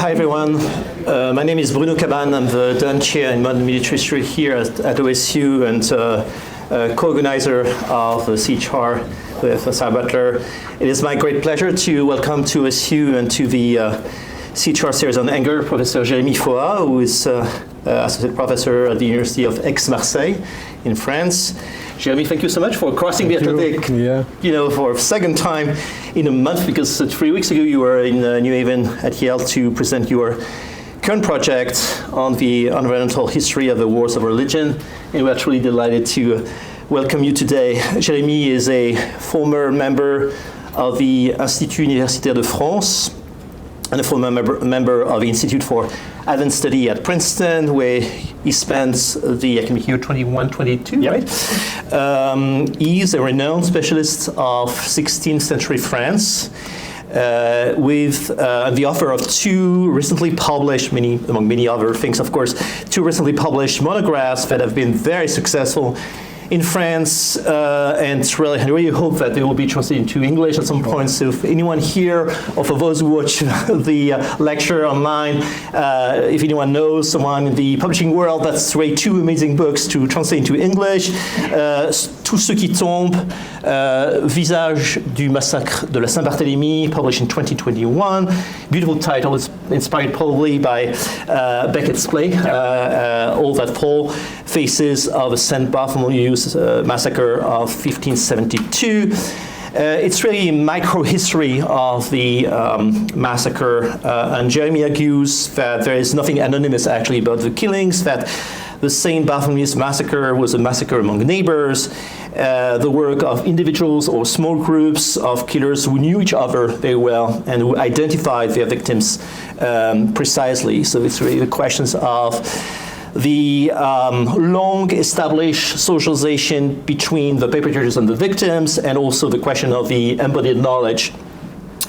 Hi everyone, my name is Bruno Caban. I'm the Dunn Chair in Modern Military History here at OSU and co-organizer of the CHR with Sarah Butler. It is my great pleasure to welcome to OSU and to the CHR series on anger, Professor Jérémie Foa, who is Associate Professor at the University of Aix-Marseille in France. Jérémie, thank you so much for crossing the Atlantic, for a second time in a month, because 3 weeks ago you were in New Haven at Yale to present your current project on the environmental history of the wars of religion, and we're truly delighted to welcome you today. Jérémie is a former member of the Institut Universitaire de France and a former member of the Institute for Advanced Study at Princeton, where he spends the academic year 21-22, right? He's a renowned specialist of 16th century France, with the author of two recently published, among many other things, of course, two recently published monographs that have been very successful in France, and I really hope that they will be translated into English at some point. So if anyone here, or for those who watch the lecture online, if anyone knows someone in the publishing world that's read two amazing books to translate into English, Tous, ceux, tombent, Visages du Massacre de la Saint-Barthélemy, published in 2021. Beautiful title, it's inspired probably by Beckett's play, All That Fall, Faces of the Saint-Barthélemy Massacre of 1572. It's really a micro-history of the massacre, and Jérémie argues that there is nothing anonymous actually about the killings, that the Saint-Barthélemy's massacre was a massacre among neighbors, the work of individuals or small groups of killers who knew each other very well and who identified their victims precisely. So it's really the questions of the long-established socialization between the perpetrators and the victims, and also the question of the embodied knowledge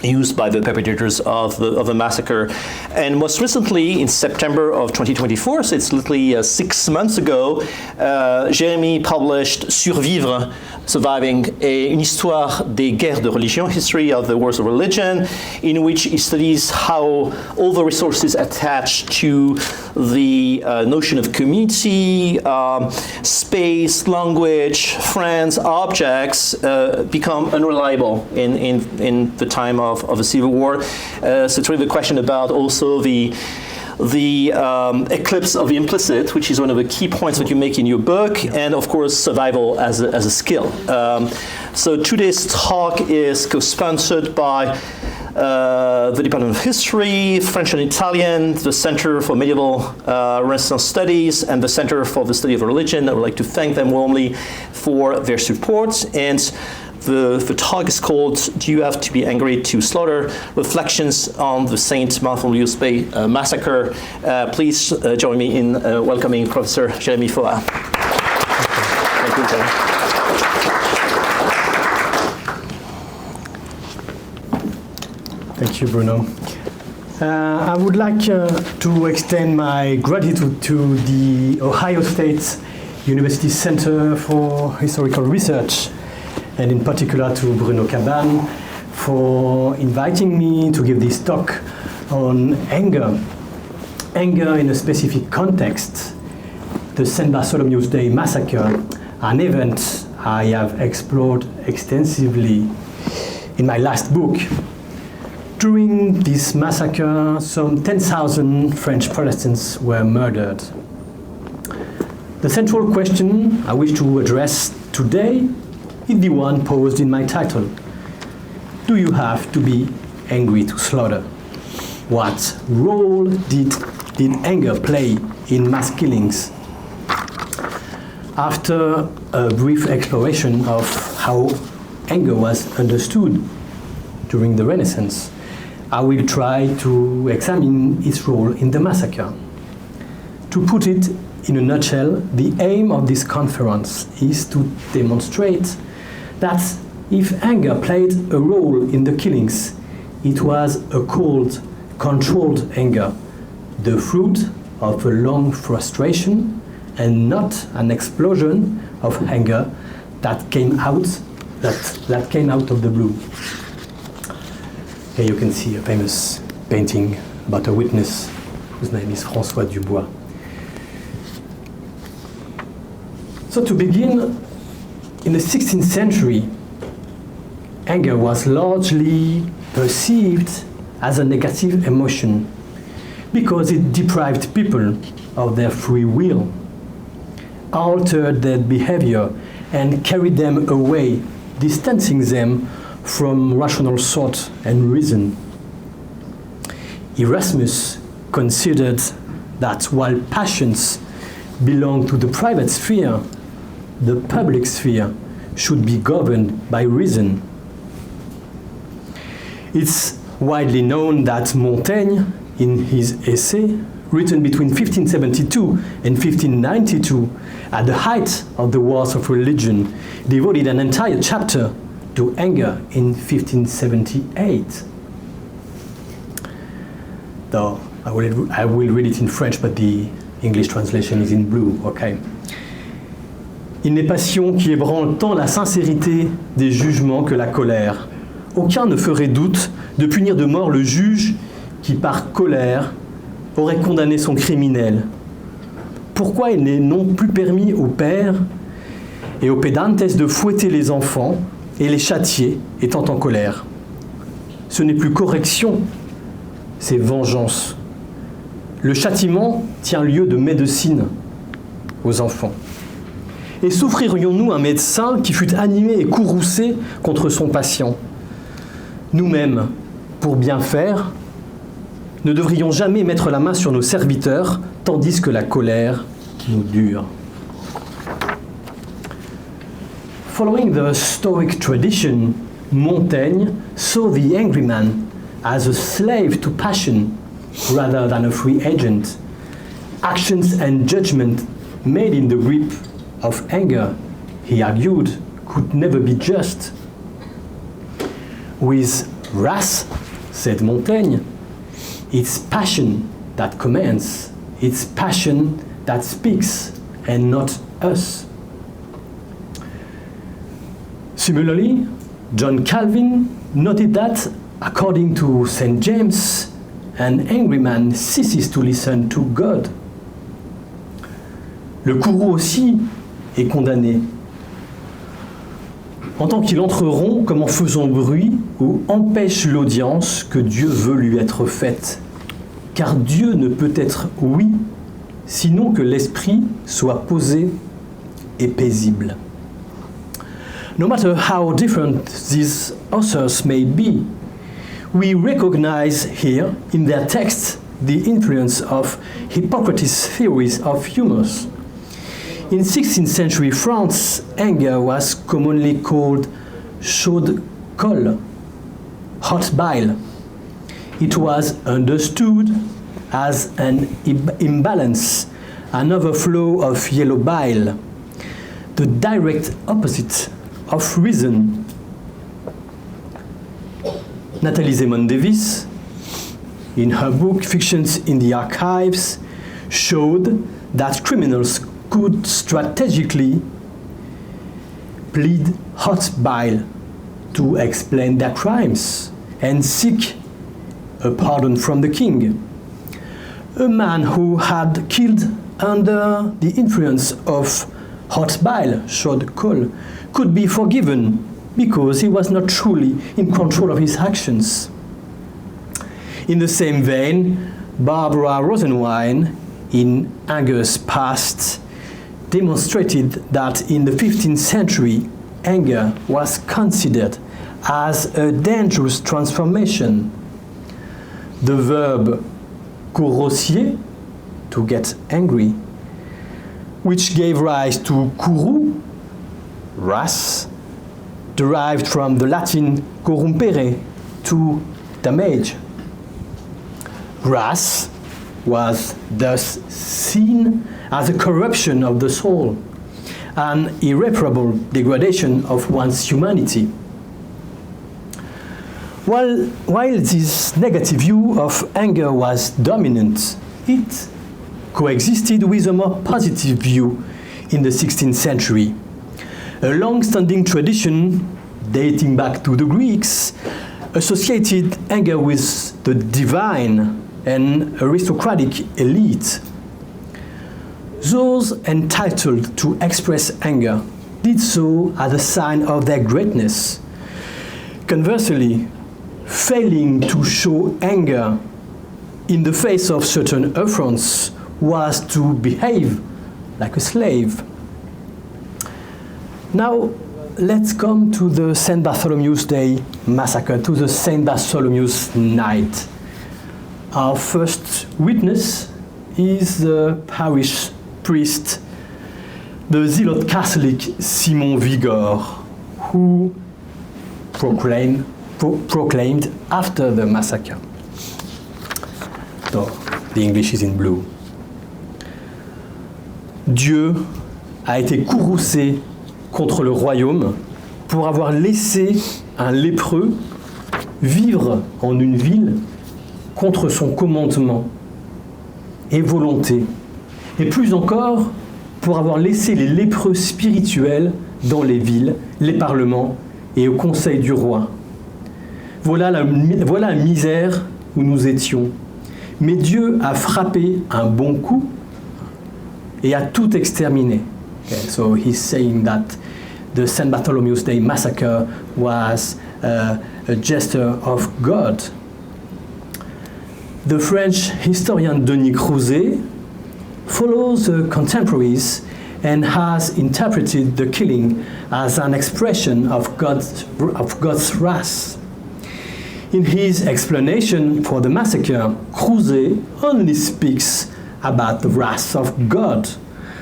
used by the perpetrators of the massacre. And most recently, in September of 2024, so it's literally 6 months ago, Jérémie published Survivre, Surviving, une histoire des guerres de religion, history of the wars of religion, in which he studies how all the resources attached to the notion of community, space, language, friends, objects become unreliable in the time of a civil war. So it's really the question about also the eclipse of the implicit, which is one of the key points that you make in your book, and of course survival as a skill. So today's talk is co-sponsored by the Department of History, French and Italian, the Center for Medieval Renaissance Studies, and the Center for the Study of Religion. I would like to thank them warmly for their support. And the talk is called Do You Have to Be Angry to Slaughter? Reflections on the Saint-Barthélemy Massacre. Please join me in welcoming Professor Jérémie Foa. Thank you, Jérémie. Thank you, Bruno. I would like to extend my gratitude to the Ohio State University Center for Historical Research, and in particular to Bruno Caban for inviting me to give this talk on anger. Anger in a specific context, the Saint-Bartholomew's Day massacre, an event I have explored extensively in my last book. During this massacre, some 10,000 French Protestants were murdered. The central question I wish to address today is the one posed in my title. Do you have to be angry to slaughter? What role did anger play in mass killings? After a brief exploration of how anger was understood during the Renaissance, I will try to examine its role in the massacre. To put it in a nutshell, the aim of this conference is to demonstrate that if anger played a role in the killings, it was a cold, controlled anger, the fruit of a long frustration and not an explosion of anger that came out of the blue. Here you can see a famous painting about a witness whose name is François Dubois. So to begin, in the 16th century, anger was largely perceived as a negative emotion because it deprived people of their free will, altered their behavior, and carried them away, distancing them from rational thought and reason. Erasmus considered that while passions belong to the private sphere, the public sphere should be governed by reason. It's widely known that Montaigne, in his essay, written between 1572 and 1592, at the height of the wars of religion, devoted an entire chapter to anger in 1578. Though I will read it in French, but the English translation is in blue, okay. Il n'est passion qui ébranle tant la sincérité des jugements que la colère. Aucun ne ferait doute de punir de mort le juge qui, par colère, aurait condamné son criminel. Pourquoi il n'est non plus permis aux pères et aux pédantes de fouetter les enfants et les châtier étant en colère? Ce n'est plus correction, c'est vengeance. Le châtiment tient lieu de médecine aux enfants. Et souffririons-nous un médecin qui fût animé et courroucé contre son patient? Nous-mêmes, pour bien faire, ne devrions jamais mettre la main sur nos serviteurs, tandis que la colère nous dure. Following the Stoic tradition, Montaigne saw the angry man as a slave to passion rather than a free agent. Actions and judgment made in the grip of anger, he argued, could never be just. With wrath, said Montaigne, it's passion that commands, it's passion that speaks, and not us. Similarly, John Calvin noted that, according to St. James, an angry man ceases to listen to God. Le courroux aussi est condamné, en tant qu'il entre rond comme en faisant bruit ou empêche l'audience que Dieu veut lui être faite. Car Dieu ne peut être oui, sinon que l'esprit soit posé et paisible. No matter how different these authors may be, we recognize here in their texts the influence of Hippocrates' theories of humor. In 16th century France, anger was commonly called chaude colle, hot bile. It was understood as an imbalance, an overflow of yellow bile, the direct opposite of reason. Nathalie Zemon Davis, in her book Fictions in the Archives, showed that criminals could strategically plead hot bile to explain their crimes and seek a pardon from the king. A man who had killed under the influence of hot bile, chaude colle, could be forgiven because he was not truly in control of his actions. In the same vein, Barbara Rosenwein, in Anger's Past, demonstrated that in the 15th century, anger was considered as a dangerous transformation. The verb courroucier, to get angry, which gave rise to courroux, wrath, derived from the Latin corrumpere, to damage. Wrath was thus seen as a corruption of the soul, an irreparable degradation of one's humanity. While this negative view of anger was dominant, it coexisted with a more positive view in the 16th century. A long-standing tradition, dating back to the Greeks, associated anger with the divine, and aristocratic elite. Those entitled to express anger did so as a sign of their greatness. Conversely, failing to show anger in the face of certain affronts was to behave like a slave. Now, let's come to the St. Bartholomew's Day massacre, to the St. Bartholomew's night. Our first witness is the parish priest, the zealot Catholic Simon Vigor, who proclaimed after the massacre. So, the English is in blue. Dieu a été courroucé contre le royaume pour avoir laissé un lépreux vivre en une ville contre son commandement et volonté, et plus encore pour avoir laissé les lépreux spirituels dans les villes, les parlements et au conseil du roi. Voilà la misère où nous étions. Mais Dieu a frappé un bon coup et a tout exterminé. Okay, so he's saying that the St. Bartholomew's Day massacre was a gesture of God. The French historian Denis Crouzet follows the contemporaries and has interpreted the killing as an expression of God's wrath. In his explanation for the massacre, Crouzet only speaks about the wrath of God.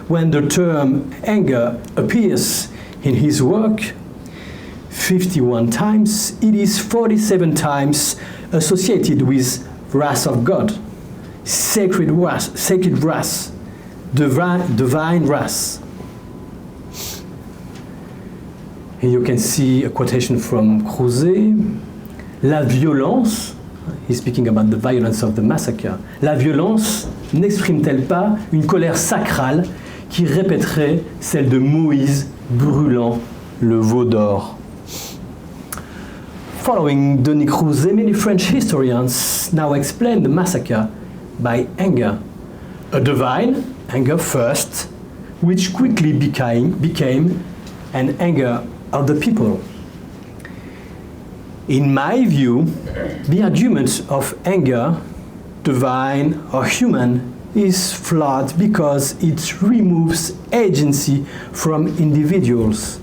When the term anger appears in his work 51 times, it is 47 times associated with wrath of God, sacred wrath, divine wrath. Here you can see a quotation from Crouzet. La violence, he's speaking about the violence of the massacre, la violence n'exprime-t-elle pas une colère sacrale qui répéterait celle de Moïse brûlant le veau d'or? Following Denis Crouzet, many French historians now explain the massacre by anger. A divine anger first, which quickly became an anger of the people. In my view, the argument of anger, divine or human, is flawed because it removes agency from individuals.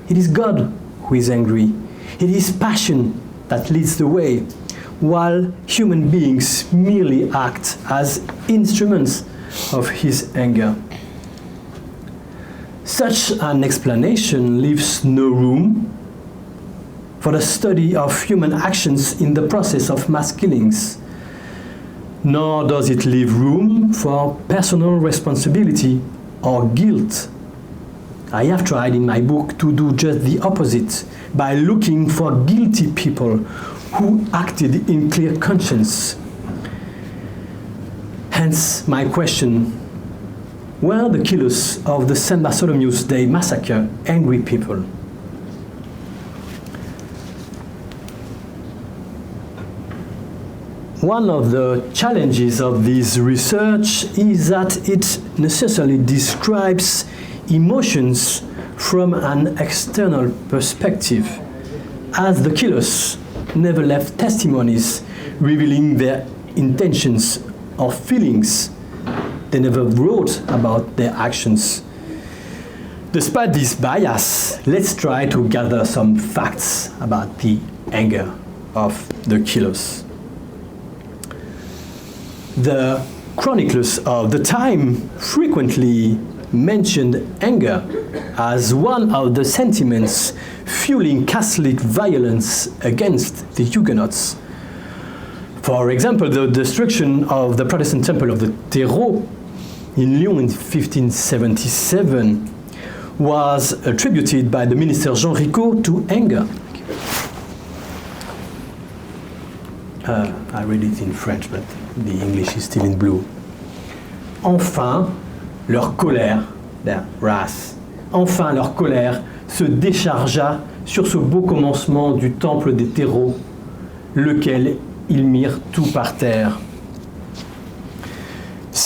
It is God who is angry. It is passion that leads the way, while human beings merely act as instruments of his anger. Such an explanation leaves no room for the study of human actions in the process of mass killings, nor does it leave room for personal responsibility or guilt. I have tried in my book to do just the opposite by looking for guilty people who acted in clear conscience. Hence my question, were the killers of the St. Bartholomew's Day massacre angry people? One of the challenges of this research is that it necessarily describes emotions from an external perspective, as the killers never left testimonies revealing their intentions or feelings. They never wrote about their actions. Despite this bias, let's try to gather some facts about the anger of the killers. The chroniclers of the time frequently mentioned anger as one of the sentiments fueling Catholic violence against the Huguenots. For example, the destruction of the Protestant temple of the Terreau in Lyon in 1577 was attributed by the minister Jean Ricot to anger. I read it in French, but the English is still in blue. Enfin, leur colère, their wrath, enfin leur colère se déchargea sur ce beau commencement du temple des terreaux, lequel ils mirent tout par terre.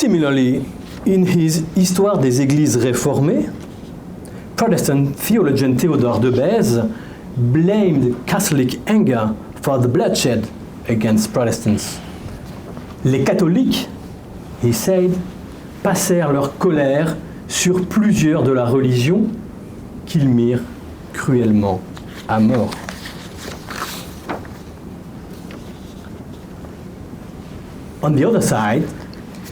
Similarly, in his Histoire des Églises réformées, Protestant theologian Theodore de Bèze blamed Catholic anger for the bloodshed against Protestants. Les catholiques, he said, passèrent leur colère sur plusieurs de la religion qu'ils mirent cruellement à mort. On the other side,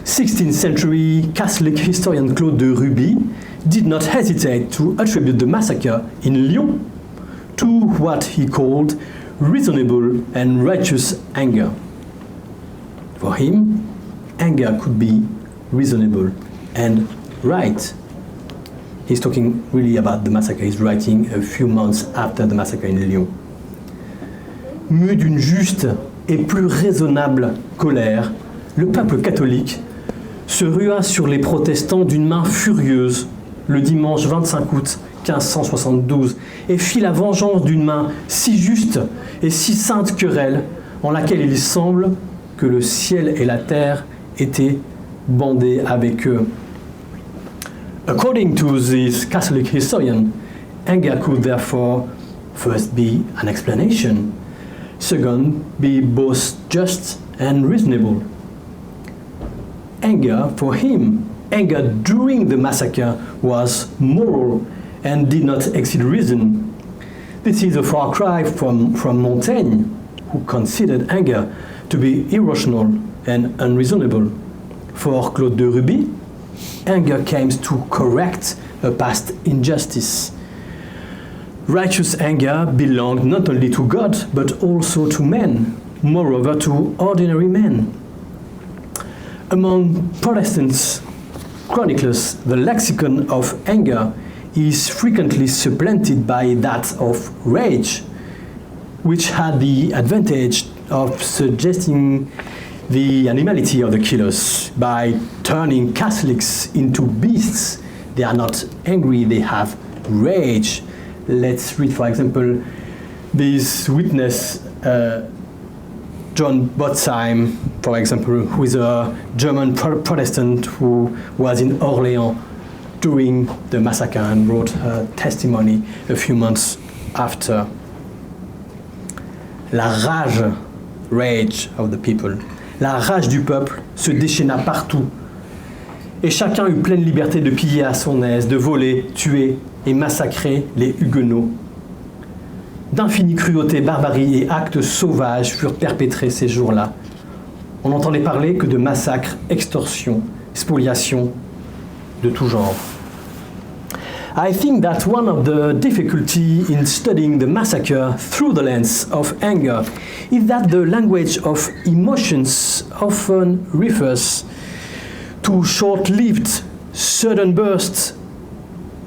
16th century Catholic historian Claude de Ruby did not hesitate to attribute the massacre in Lyon to what he called reasonable and righteous anger. For him, anger could be reasonable and right. He's talking really about the massacre. He's writing a few months after the massacre in Lyon. Mu d'une juste et plus raisonnable colère, le peuple catholique se rua sur les protestants d'une main furieuse le dimanche 25 août 1572 et fit la vengeance d'une main si juste et si sainte querelle en laquelle il semble que le ciel et la terre étaient bandés avec eux. According to this Catholic historian, anger could therefore first be an explanation, second, be both just and reasonable. Anger, for him, anger during the massacre was moral and did not exceed reason. This is a far cry from Montaigne, who considered anger to be irrational and unreasonable. For Claude de Ruby, anger came to correct a past injustice. Righteous anger belonged not only to God, but also to men, moreover to ordinary men. Among Protestants chroniclers, the lexicon of anger is frequently supplanted by that of rage, which had the advantage of suggesting the animality of the killers by turning Catholics into beasts. They are not angry, they have rage. Let's read, for example, this witness, John Botzheim, for example, who is a German Protestant who was in Orléans during the massacre and wrote her testimony a few months after. La rage of the people. La rage du peuple se déchaîna partout, et chacun eut pleine liberté de piller à son aise, de voler, tuer et massacrer les Huguenots. D'infinies cruautés, barbaries et actes sauvages furent perpétrés ces jours-là. On n'entendait parler que de massacres, extorsions, spoliations de tout genre. I think that one of the difficulties in studying the massacre through the lens of anger is that the language of emotions often refers to short-lived, sudden bursts,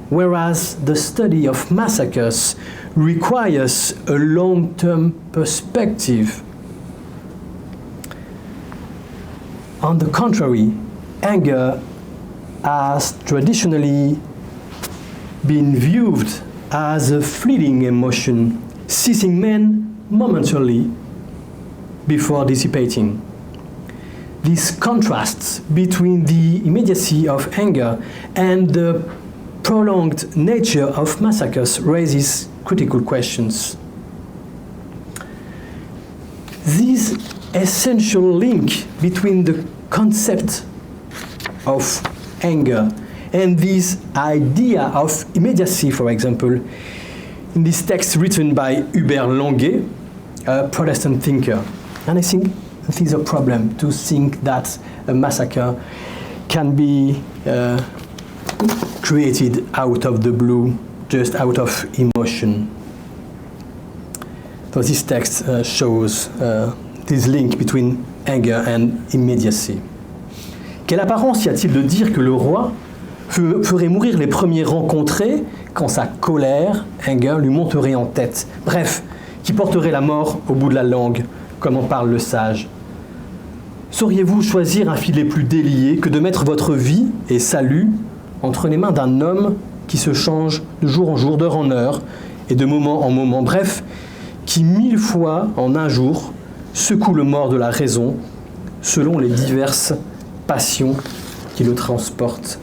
whereas the study of massacres requires a long-term perspective. On the contrary, anger has traditionally been viewed as a fleeting emotion, seizing men momentarily before dissipating. This contrast between the immediacy of anger and the prolonged nature of massacres raises critical questions. This essential link between the concept of anger and this idea of immediacy, for example, in this text written by Hubert Languet, a Protestant thinker. And I think it is a problem to think that a massacre can be created out of the blue, just out of emotion. So this text shows this link between anger and immediacy. Quelle apparence y a-t-il de dire que le roi ferait mourir les premiers rencontrés quand sa colère, anger, lui monterait en tête? Bref, qui porterait la mort au bout de la langue, comme en parle le sage. Sauriez-vous choisir un filet plus délié que de mettre votre vie et salut entre les mains d'un homme qui se change de jour en jour, d'heure en heure et de moment en moment, bref, qui 1000 fois en un jour secoue le mort de la raison selon les diverses passions qui le transporte.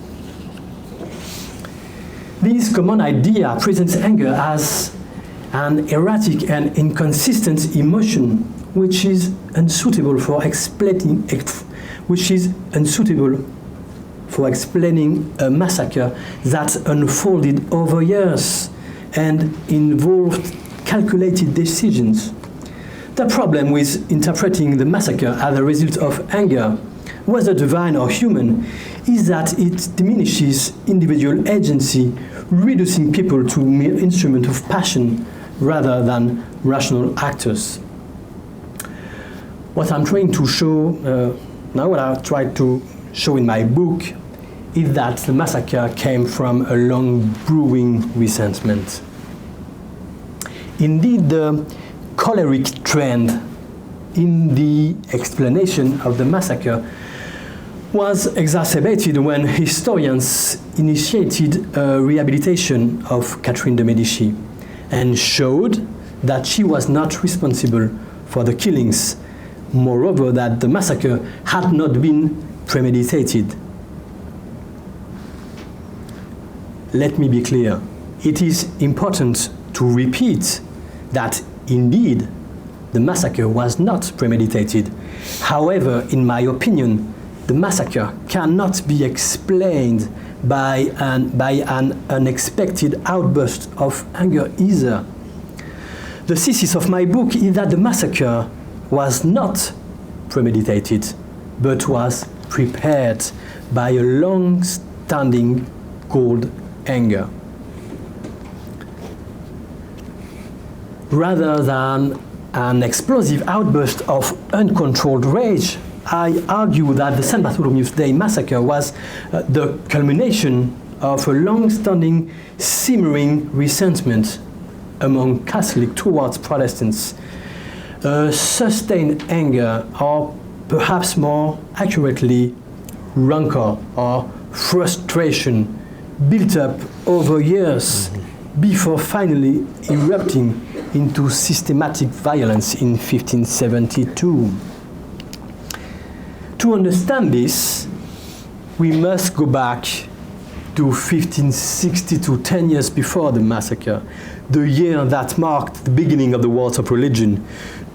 This common idea presents anger as an erratic and inconsistent emotion which is unsuitable for explaining a massacre that unfolded over years and involved calculated decisions. The problem with interpreting the massacre as a result of anger, whether divine or human, is that it diminishes individual agency, reducing people to mere instruments of passion rather than rational actors. What I'm trying to show now, what I tried to show in my book, is that the massacre came from a long brewing resentment. Indeed, the choleric trend in the explanation of the massacre was exacerbated when historians initiated a rehabilitation of Catherine de' Medici and showed that she was not responsible for the killings. Moreover, that the massacre had not been premeditated. Let me be clear. It is important to repeat that indeed the massacre was not premeditated. However, in my opinion, the massacre cannot be explained by an unexpected outburst of anger either. The thesis of my book is that the massacre was not premeditated, but was prepared by a long-standing cold anger. Rather than an explosive outburst of uncontrolled rage, I argue that the Saint-Bartholomew's Day massacre was the culmination of a long-standing simmering resentment among Catholics towards Protestants, a sustained anger, or perhaps more accurately, rancor or frustration built up over years before finally erupting into systematic violence in 1572. To understand this, we must go back to 1562, 10 years before the massacre, the year that marked the beginning of the Wars of Religion.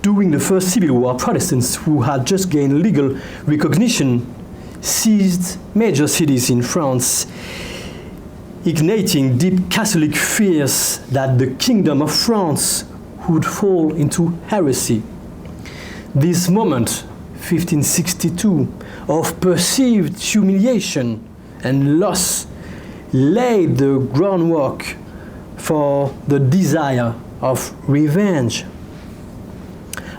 During the First Civil War, Protestants who had just gained legal recognition seized major cities in France, igniting deep Catholic fears that the Kingdom of France would fall into heresy. This moment, 1562, of perceived humiliation and loss laid the groundwork for the desire of revenge.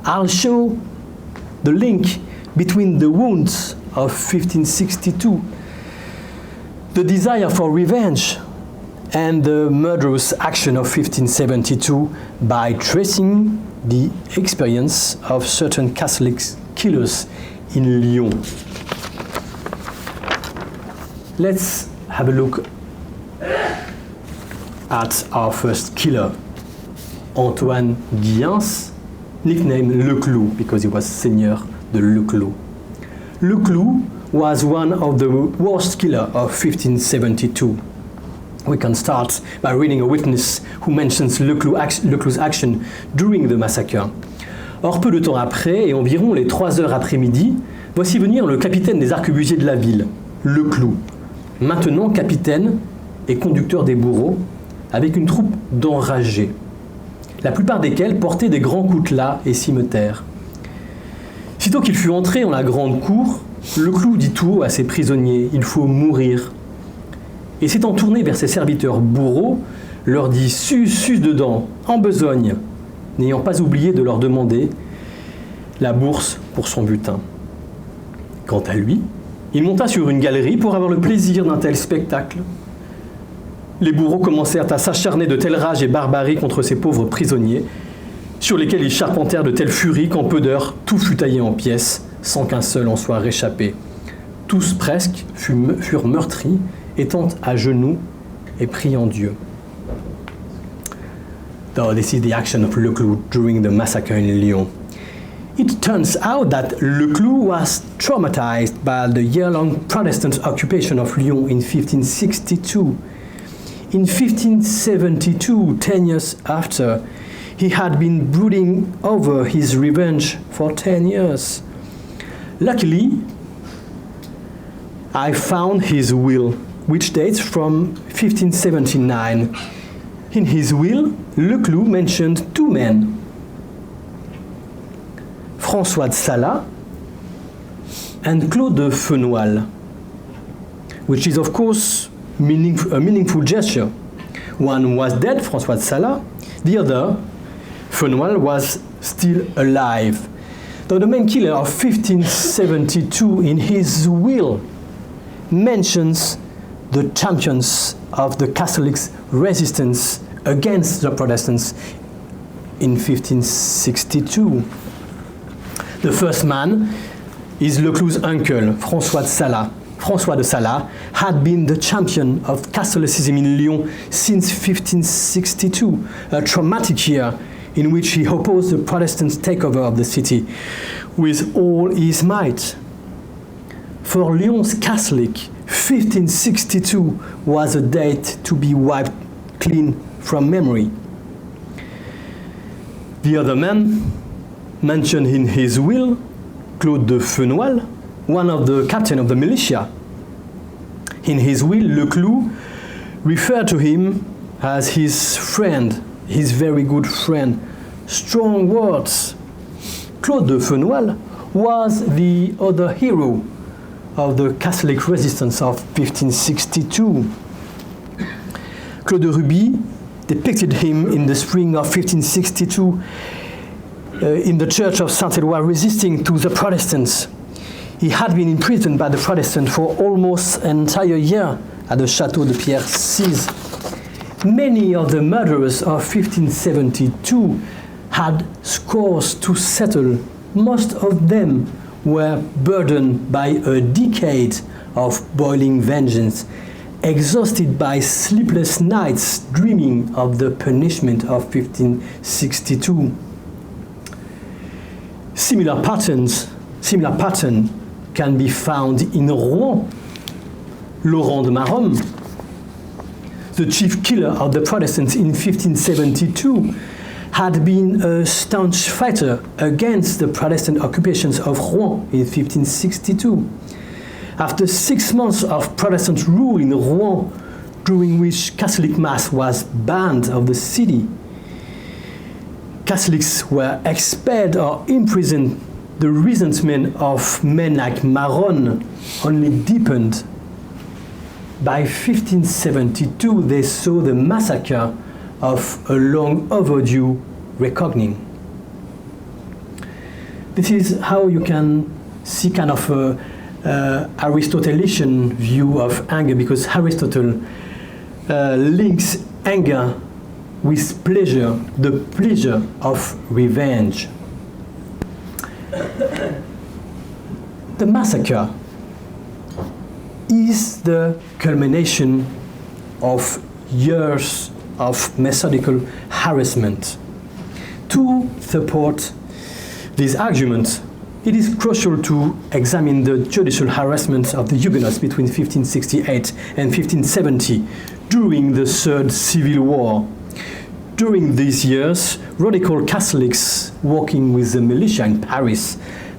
I'll show the link between the wounds of 1562, the desire for revenge, and the murderous action of 1572 by tracing the experience of certain Catholic killers in Lyon. Let's have a look at our first killer, Antoine Guillens, nicknamed Le Clou because he was Seigneur de Le Clou. Le Clou was one of the worst killers of 1572. We can start by reading a witness who mentions Le Clou's action during the massacre. Or, peu de temps après, et environ les 3 heures après-midi, voici venir le capitaine des arquebusiers de la ville, Le Clou, maintenant capitaine et conducteur des bourreaux, avec une troupe d'enragés, la plupart desquels portaient des grands coutelas et cimetères. Sitôt qu'il fut entré en la grande cour, Le Clou dit tout haut à ses prisonniers « Il faut mourir ». Et s'étant tourné vers ses serviteurs bourreaux, leur dit « Sus dedans, en besogne », n'ayant pas oublié de leur demander la bourse pour son butin. Quant à lui, il monta sur une galerie pour avoir le plaisir d'un tel spectacle. Les bourreaux commencèrent à s'acharner de telle rage et barbarie contre ces pauvres prisonniers, sur lesquels ils charpentèrent de telle furie qu'en peu d'heures, tout fut taillé en pièces, sans qu'un seul en soit réchappé. Tous presque furent meurtris, étant à genoux et priant Dieu. So this is the action of Le Clou during the massacre in Lyon. It turns out that Leclou was traumatized by the year-long Protestant occupation of Lyon in 1562. In 1572, 10 years after, he had been brooding over his revenge for 10 years. Luckily, I found his will, which dates from 1579. In his will, Leclou mentioned two men, François de Sala and Claude de Fenoil, which is of course a meaningful gesture. One was dead, François de Sala, the other, Fenoil, was still alive. Though the main killer of 1572 in his will mentions the champions of the Catholics' resistance against the Protestants in 1562. The first man is Leclou's uncle, François de Sala. François de Sala had been the champion of Catholicism in Lyon since 1562, a traumatic year in which he opposed the Protestant takeover of the city with all his might. For Lyon's Catholic, 1562 was a date to be wiped clean from memory. The other man mentioned in his will, Claude de Fenoil, one of the captain of the militia. In his will, Leclou referred to him as his friend, his very good friend. Strong words. Claude de Fenoil was the other hero of the Catholic resistance of 1562. Claude de Ruby depicted him in the spring of 1562 in the church of Saint-Éloi, resisting to the Protestants. He had been imprisoned by the Protestants for almost an entire year at the Château de Pierre-Cise. Many of the murderers of 1572 had scores to settle. Most of them were burdened by a decade of boiling vengeance, exhausted by sleepless nights dreaming of the punishment of 1562. Similar pattern can be found in Rouen. Laurent de Marhomme, the chief killer of the Protestants in 1572, had been a staunch fighter against the Protestant occupations of Rouen in 1562. After 6 months of Protestant rule in Rouen, during which Catholic Mass was banned of the city, Catholics were expelled or imprisoned. The resentment of men like Maron only deepened. By 1572, they saw the massacre of a long overdue reckoning. This is how you can see kind of a Aristotelian view of anger, because Aristotle links anger with pleasure, the pleasure of revenge. The massacre is the culmination of years of methodical harassment. To support these arguments, it is crucial to examine the judicial harassment of the Huguenots between 1568 and 1570 during the Third Civil War. During these years, radical Catholics working with the militia in Paris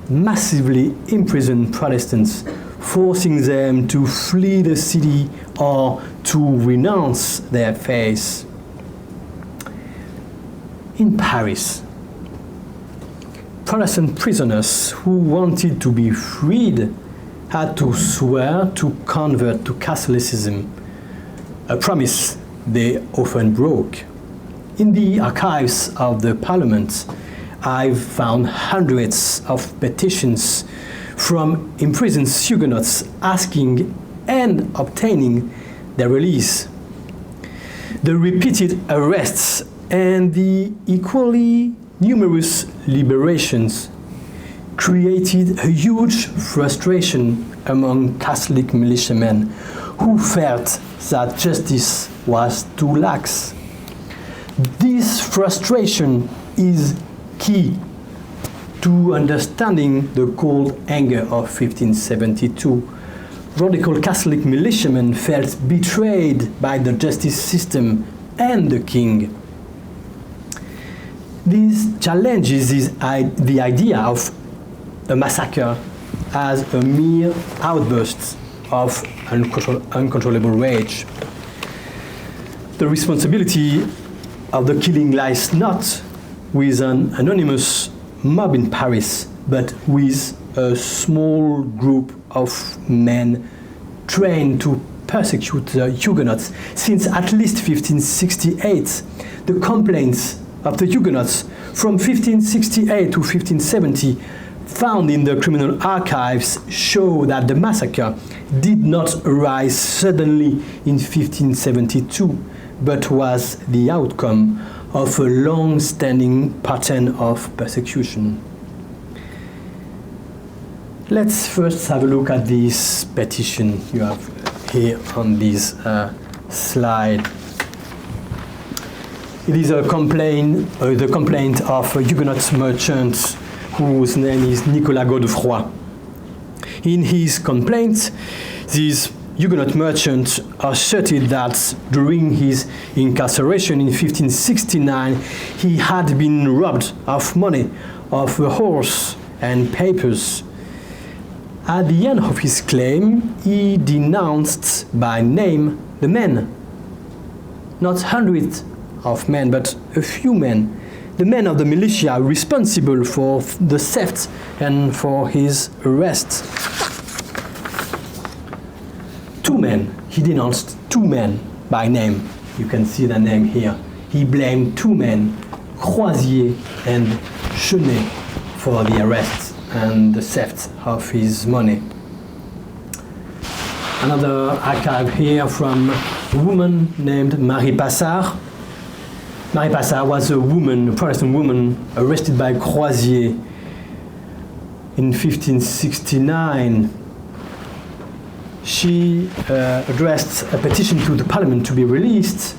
massively imprisoned Protestants, forcing them to flee the city or to renounce their faith. In Paris, Protestant prisoners who wanted to be freed had to swear to convert to Catholicism, a promise they often broke. In the archives of the Parliament, I've found hundreds of petitions from imprisoned Huguenots asking and obtaining their release. The repeated arrests and the equally numerous liberations created a huge frustration among Catholic militiamen who felt that justice was too lax. This frustration is key to understanding the cold anger of 1572. Radical Catholic militiamen felt betrayed by the justice system and the king. This challenges the idea of a massacre as a mere outburst of uncontrollable rage. The responsibility of the killing lies not with an anonymous mob in Paris, but with a small group of men trained to persecute the Huguenots. Since at least 1568, the complaints of the Huguenots from 1568 to 1570 found in the criminal archives show that the massacre did not arise suddenly in 1572, but was the outcome of a long-standing pattern of persecution. Let's first have a look at this petition you have here on this slide. It is a complaint, the complaint of a Huguenot merchant whose name is Nicolas Godefroy. In his complaint, this Huguenot merchant asserted that during his incarceration in 1569, he had been robbed of money, of a horse and papers. At the end of his claim, he denounced by name the men. Not hundreds of men, but a few men. The men of the militia responsible for the theft and for his arrest. Two men, he denounced two men by name. You can see the name here. He blamed two men, Croisier and Chenet, for the arrest and the theft of his money. Another archive here from a woman named Marie Passard. Marie Passard was a woman, a Protestant woman, arrested by Croisier in 1569. She addressed a petition to the parliament to be released.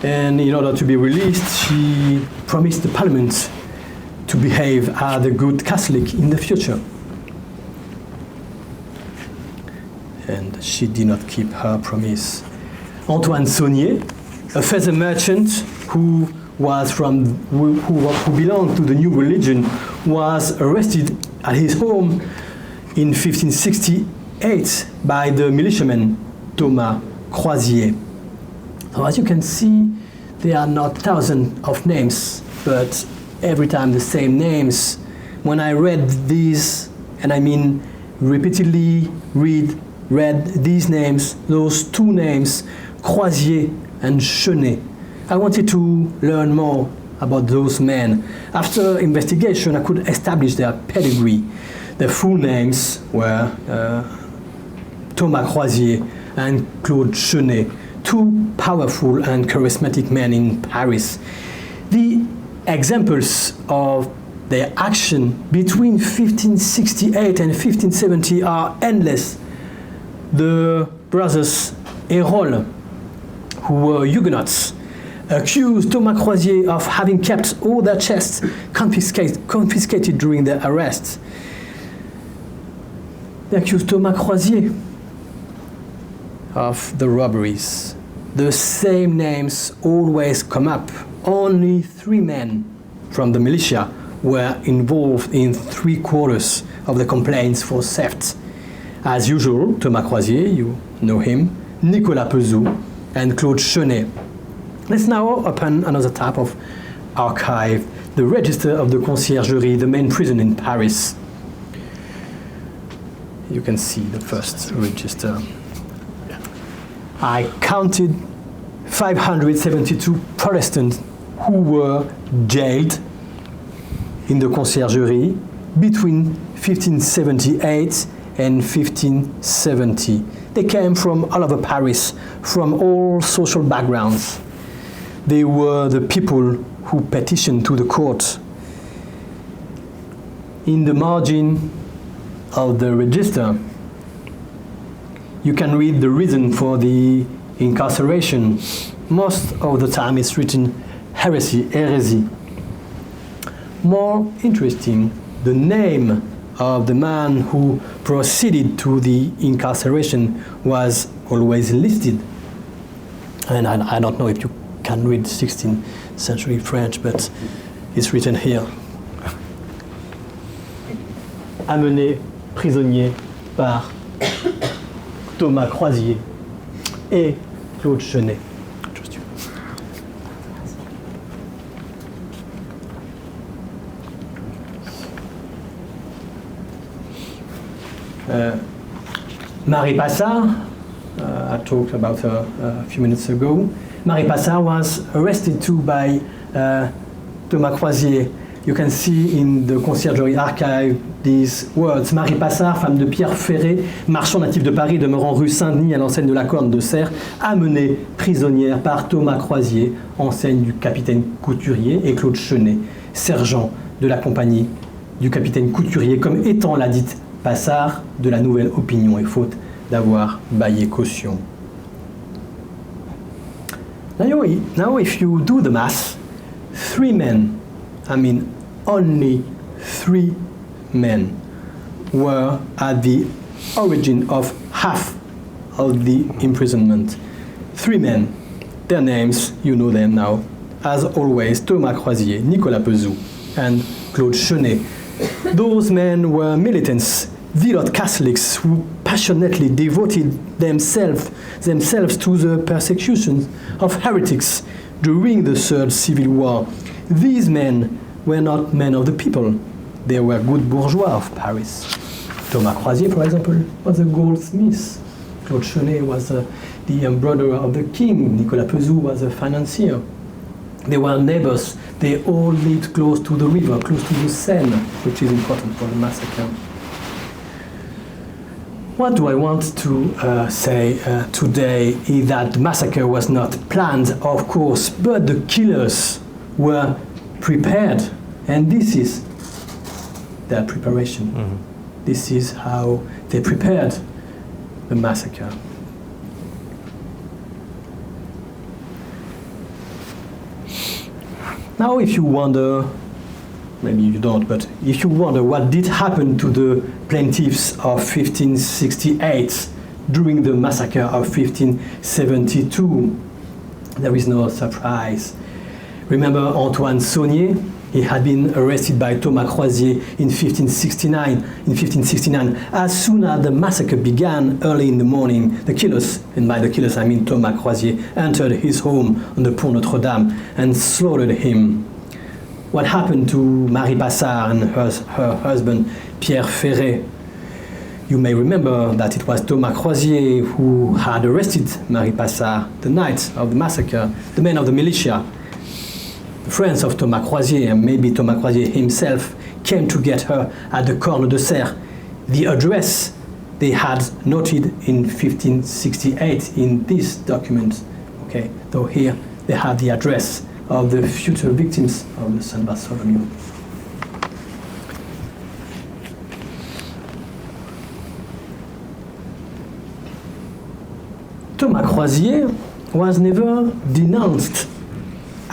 And in order to be released, she promised the parliament to behave as a good Catholic in the future. And she did not keep her promise. Antoine Saunier, a feather merchant who belonged to the new religion, was arrested at his home in 1568 by the militiaman Thomas Croisier. So as you can see, there are not thousands of names, but every time the same names. When I read these, and I mean repeatedly read these names, those two names, Croisier and Chenet, I wanted to learn more about those men. After investigation, I could establish their pedigree. Their full names were Thomas Croisier and Claude Chenet, two powerful and charismatic men in Paris. The examples of their action between 1568 and 1570 are endless. The brothers Ecole, who were Huguenots, accused Thomas Croisier of having kept all their chests confiscated during their arrest. They accused Thomas Croisier of the robberies. The same names always come up. Only 3 men from the militia were involved in 3/4 of the complaints for theft. As usual, Thomas Croisier, you know him, Nicolas Pezou, and Claude Chenet. Let's now open another type of archive, the register of the Conciergerie, the main prison in Paris. You can see the first register. I counted 572 Protestants who were jailed in the Conciergerie between 1578 and 1570. They came from all over Paris, from all social backgrounds. They were the people who petitioned to the court. In the margin of the register, you can read the reason for the incarceration. Most of the time it's written heresy. more interesting, the name of the man who proceeded to the incarceration was always listed. And I don't know if you can read 16th century French, but it's written here. Amené prisonnier par Thomas Croisier et Claude Chenet. Marie Passard, I talked about her a few minutes ago. Marie Passard was arrested too by Thomas Croisier. You can see in the Conciergerie archive these words. Marie Passard, femme de Pierre Ferré, marchand natif de Paris, demeurant rue Saint-Denis à l'enseigne de la Corne de Serre, amenée prisonnière par Thomas Croisier, enseigne du capitaine Couturier, et Claude Chenet, sergent de la compagnie du capitaine Couturier, comme étant la dite Passard de la nouvelle opinion, et faute d'avoir baillé caution. Now if you do the math, 3 men, I mean only 3 men, were at the origin of half of the imprisonment. 3 men, their names, you know them now, as always, Thomas Croisier, Nicolas Pezou, and Claude Chenet. Those men were militants, zealot Catholics who passionately devoted themselves to the persecution of heretics during the Third Civil War. These men were not men of the people. They were good bourgeois of Paris. Thomas Croisier, for example, was a goldsmith. Claude Chenet was the embroiderer of the king. Nicolas Pezou was a financier. They were neighbors. They all lived close to the river, close to the Seine, which is important for the massacre. What do I want to say today is that the massacre was not planned, of course, but the killers were prepared, and this is their preparation. Mm-hmm. This is how they prepared the massacre. Now, if you wonder, maybe you don't, but if you wonder what did happen to the plaintiffs of 1568 during the massacre of 1572, there is no surprise. Remember Antoine Saunier? He had been arrested by Thomas Croisier in 1569. As soon as the massacre began early in the morning, the killers, and by the killers I mean Thomas Croisier, entered his home on the Pont Notre Dame and slaughtered him. What happened to Marie Passard and her husband Pierre Ferré? You may remember that it was Thomas Croisier who had arrested Marie Passard the night of the massacre, the men of the militia. The friends of Thomas Croisier, and maybe Thomas Croisier himself, came to get her at the Corne de Serre. The address they had noted in 1568 in this document. Okay, so here they have the address of the future victims of the Saint-Barthélemy. Thomas Croisier was never denounced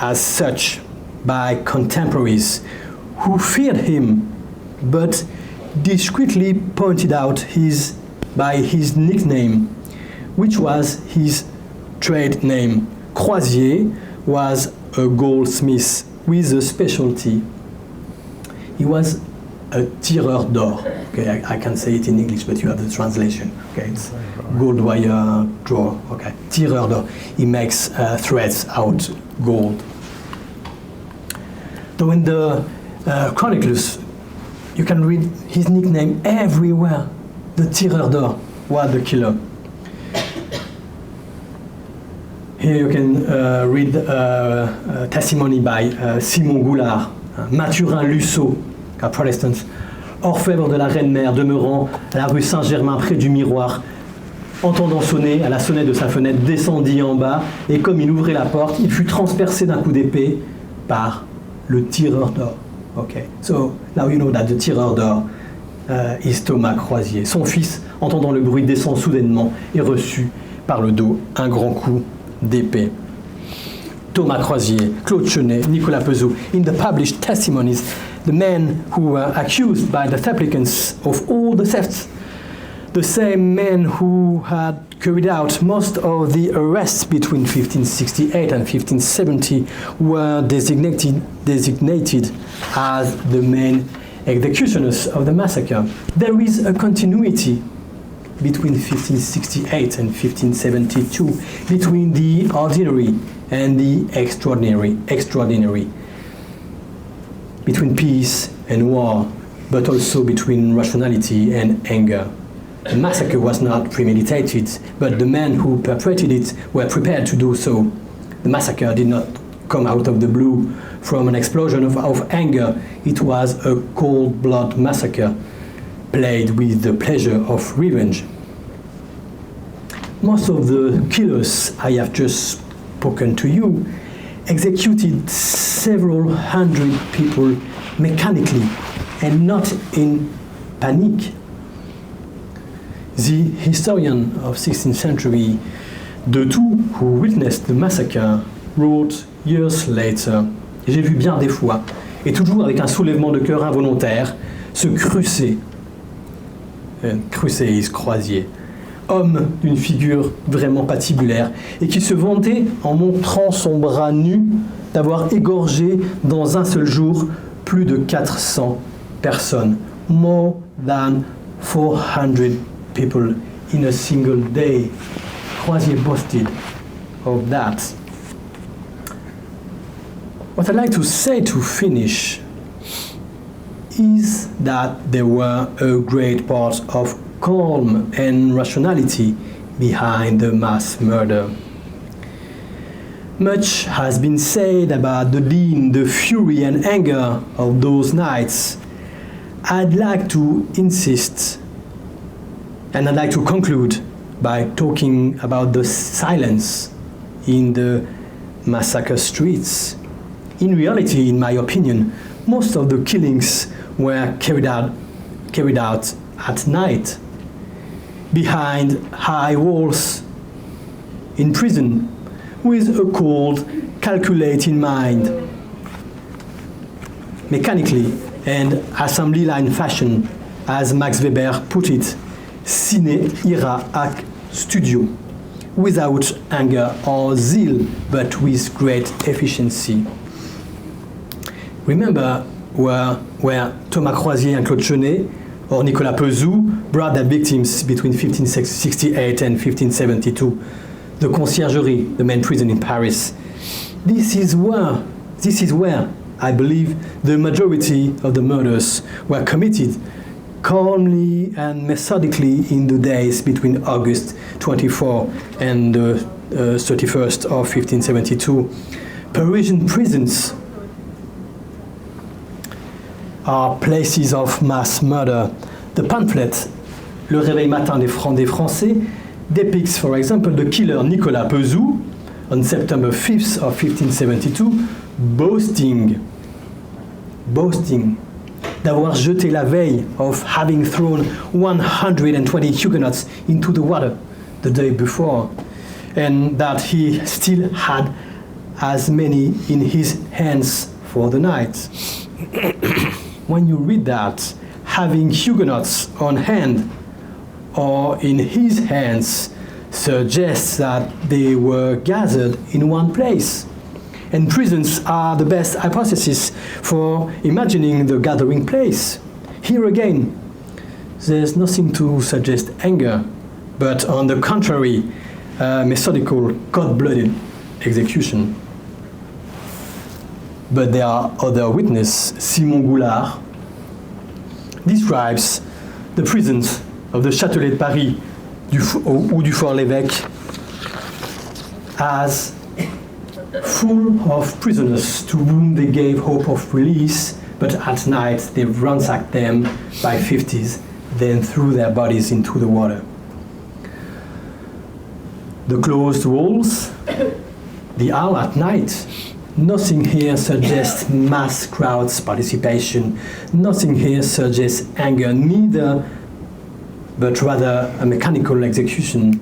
as such by contemporaries who feared him, but discreetly pointed out by his nickname, which was his trade name. Croisier was a goldsmith with a specialty. He was a tireur d'or. Okay, I can say it in English, but you have the translation. Okay, it's gold wire drawer. Okay, tireur d'or. He makes threads out gold. So in the chronicles, you can read his nickname everywhere. The tireur d'or was the killer. Here you can read testimony by Simon Goulard, Mathurin Lussot, a Protestant, orfèvre de la Reine-Mère, demeurant à la rue Saint-Germain près du miroir, entendant sonner à la sonnette de sa fenêtre, descendit en bas, et comme il ouvrait la porte, il fut transpercé d'un coup d'épée par le tireur d'or. Okay, so now you know that the tireur d'or is Thomas Croisier. Son fils, entendant le bruit, descend soudainement et reçut par le dos un grand coup d'épée. Thomas Croisier, Claude Chenet, Nicolas Pezou, in the published testimonies, the men who were accused by the supplicants of all the thefts, the same men who had carried out most of the arrests between 1568 and 1570 were designated as the main executioners of the massacre. There is a continuity between 1568 and 1572, between the ordinary and the extraordinary, between peace and war, but also between rationality and anger. The massacre was not premeditated, but the men who perpetrated it were prepared to do so. The massacre did not come out of the blue from an explosion of anger. It was a cold-blood massacre, played with the pleasure of revenge. Most of the killers I have just spoken to you executed several hundred people mechanically and not in panic. The historian of 16th century, De Tous, who witnessed the massacre, wrote years later, j'ai vu bien des fois, et toujours avec un soulèvement de cœur involontaire, ce crucé is croisier, homme d'une figure vraiment patibulaire, et qui se vantait en montrant son bras nu d'avoir égorgé dans un seul jour plus de 400 personnes, more than 400 people in a single day. Croisier boasted of that. What I'd like to say to finish is that there were a great part of calm and rationality behind the mass murder. Much has been said about the din, the fury and anger of those nights. I'd like to insist, and I'd like to conclude by talking about the silence in the massacre streets. In reality, in my opinion, most of the killings were carried out at night, behind high walls, in prison, with a cold, calculating mind, mechanically and assembly line fashion, as Max Weber put it, sine ira ac studio, without anger or zeal, but with great efficiency. Remember where Thomas Croisier and Claude Chenet or Nicolas Pezou brought their victims between 1568 and 1572, the Conciergerie, the main prison in Paris. This is where I believe the majority of the murders were committed calmly and methodically in the days between August 24 and the 31st of 1572. Parisian prisons are places of mass murder. The pamphlet, Le Réveil Matin des Français, depicts, for example, the killer Nicolas Pezou on September 5th of 1572, boasting d'avoir jeté la veille, of having thrown 120 Huguenots into the water the day before, and that he still had as many in his hands for the night. When you read that, having Huguenots on hand or in his hands suggests that they were gathered in one place. And prisons are the best hypothesis for imagining the gathering place. Here again, there's nothing to suggest anger, but on the contrary, methodical, cold-blooded execution. But there are other witnesses. Simon Goulard describes the prisons of the Châtelet de Paris ou du Fort-l'Évêque as full of prisoners to whom they gave hope of release, but at night they ransacked them by 50s, then threw their bodies into the water. The closed walls, the owl at night. Nothing here suggests mass crowds participation. Nothing here suggests anger, neither, but rather a mechanical execution.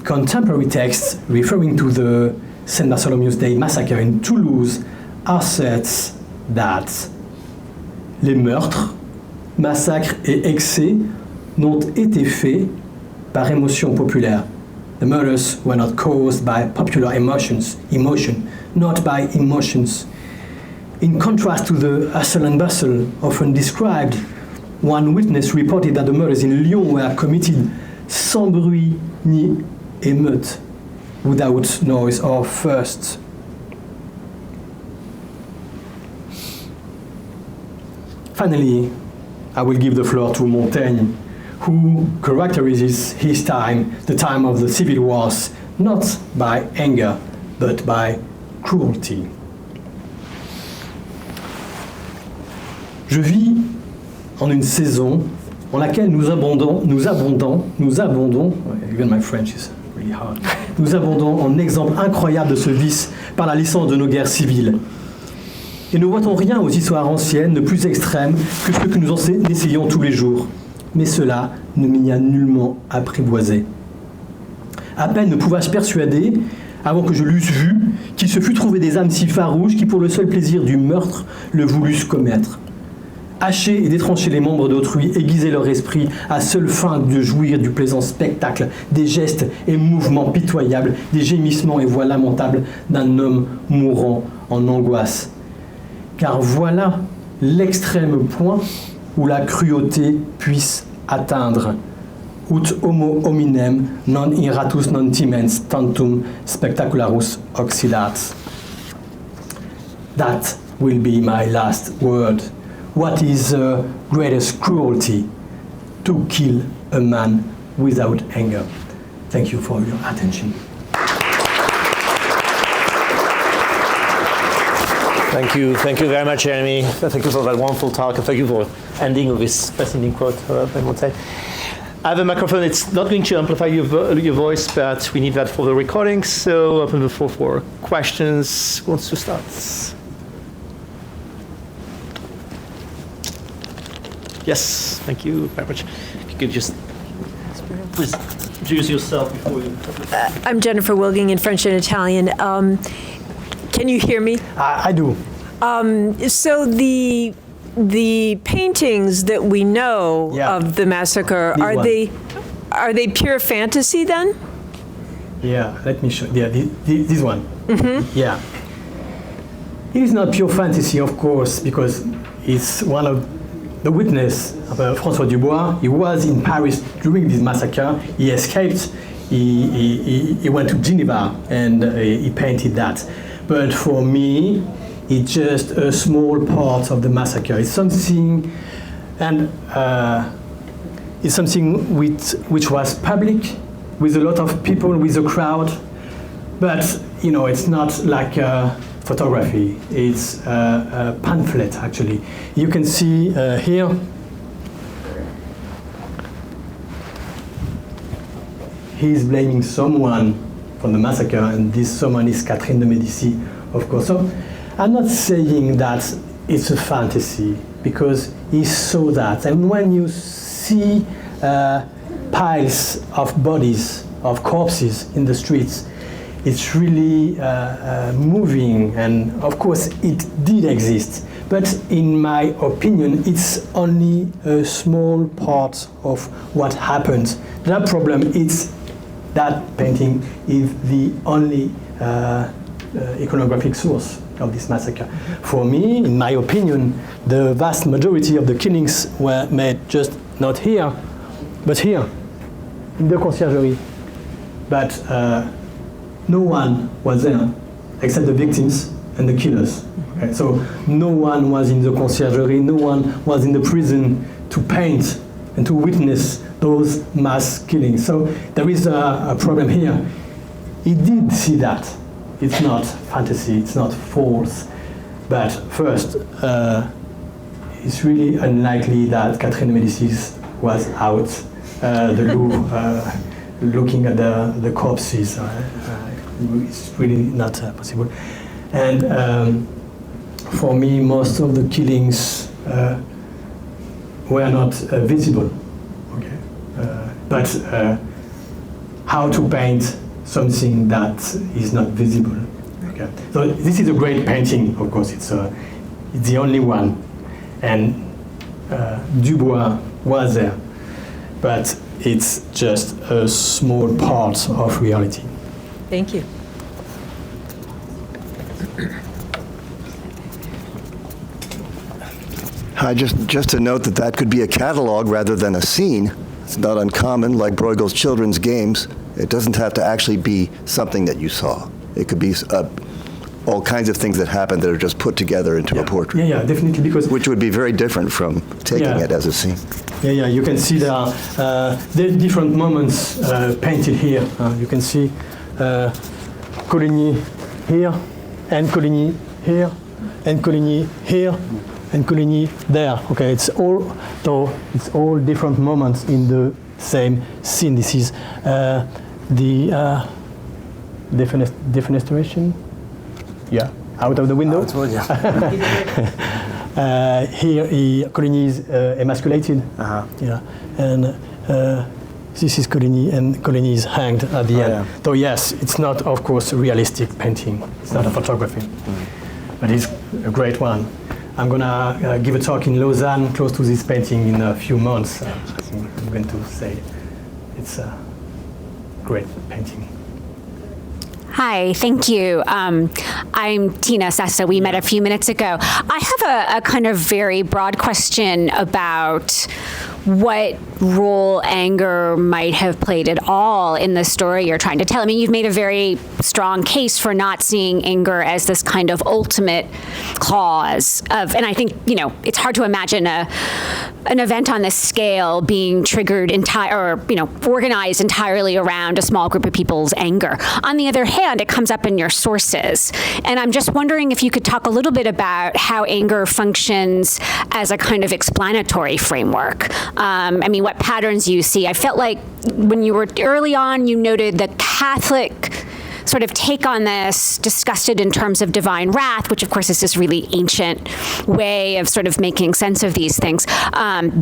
Contemporary texts referring to the Saint-Bartholomew's Day massacre in Toulouse asserts that les meurtres, massacres et excès n'ont été faits par émotion populaire. The murders were not caused by popular emotion, not by emotions. In contrast to the hustle and bustle often described, one witness reported that the murders in Lyon were committed sans bruit ni émeute, without noise or fuss. Finally, I will give the floor to Montaigne, who characterizes his time, the time of the civil wars, not by anger, but by cruelty. Je vis en une saison en laquelle nous abondons, even my French is really hard, nous abondons en exemples incroyables de ce vice par la licence de nos guerres civiles. Et ne voit-on rien aux histoires anciennes de plus extrêmes que ceux que nous essayons tous les jours. Mais cela ne m'y a nullement apprivoisé. À peine me pouvais-je persuader, avant que je l'eusse vu, qu'il se fût trouvé des âmes si farouches qui, pour le seul plaisir du meurtre, le voulussent commettre. Hacher et détrancher les membres d'autrui, aiguiser leur esprit à seule fin de jouir du plaisant spectacle, des gestes et mouvements pitoyables, des gémissements et voix lamentables d'un homme mourant en angoisse. Car voilà l'extrême point où la cruauté puisse atteindre. Ut homo hominem non iratus non timens tantum spectacularus occidat. That will be my last word. What is the greatest cruelty? To kill a man without anger. Thank you for your attention. Thank you very much, Jérémie. Thank you for that wonderful talk, and thank you for ending with this fascinating quote by Montaigne. I have a microphone. It's not going to amplify your voice, but we need that for the recording. So open the floor for questions. Who wants to start? Yes, thank you very much. If you could just please introduce yourself before you. I'm Jennifer Wilging in French and Italian. Can you hear me? I do. So the paintings that we know of the massacre, are they pure fantasy then? Yeah, let me show. Yeah, this one. Mm-hmm. Yeah. It is not pure fantasy, of course, because it's one of the witness, François Dubois. He was in Paris during this massacre. He escaped. He went to Geneva and he painted that. But for me, it's just a small part of the massacre. It's something, and it's something which was public, with a lot of people, with a crowd. But it's not like photography. It's a pamphlet, actually. You can see here. He's blaming someone from the massacre, and this someone is Catherine de Médicis, of course. So I'm not saying that it's a fantasy, because he saw that. And when you see piles of bodies, of corpses in the streets, it's really moving, and of course it did exist. But in my opinion, it's only a small part of what happened. The problem is that painting is the only iconographic source of this massacre. For me, in my opinion, the vast majority of the killings were made just not here, but here, in the conciergerie. But no one was there, except the victims and the killers. Okay? So no one was in the conciergerie, no one was in the prison to paint and to witness those mass killings. So there is a problem here. He did see that. It's not fantasy, it's not false. But first, it's really unlikely that Catherine de Médicis was out the Louvre looking at the corpses. It's really not possible. And for me, most of the killings were not visible. Okay, but how to paint something that is not visible? Okay, so this is a great painting. Of course, it's It's the only one. And Dubois was there. But it's just a small part of reality. Thank you. Hi, just to note that could be a catalog rather than a scene. It's not uncommon, like Bruegel's children's games. It doesn't have to actually be something that you saw. It could be all kinds of things that happen that are just put together into a portrait. Yeah, definitely, because... Which would be very different from taking it as a scene. Yeah, you can see there are different moments painted here. You can see Coligny here, and Coligny here, and Coligny here, and Coligny there. Okay, it's all different moments in the same scene. This is the defenestration. Yeah, out of the window. Here, Coligny is emasculated. Yeah, and this is Coligny, and Coligny is hanged at the end. Yeah. So yes, it's not, of course, a realistic painting. It's not a photography, but it's a great one. I'm gonna give a talk in Lausanne close to this painting in a few months. I think I'm going to say it's a great painting. Hi, thank you. I'm Tina Sessa. We met a few minutes ago. I have a kind of very broad question about what role anger might have played at all in the story you're trying to tell. I mean, you've made a very strong case for not seeing anger as this kind of ultimate cause of, and I think, it's hard to imagine an event on this scale being triggered organized entirely around a small group of people's anger. On the other hand, it comes up in your sources. And I'm just wondering if you could talk a little bit about how anger functions as a kind of explanatory framework. What patterns you see. I felt like when you were early on, you noted the Catholic sort of take on this, discussed it in terms of divine wrath, which of course is this really ancient way of sort of making sense of these things,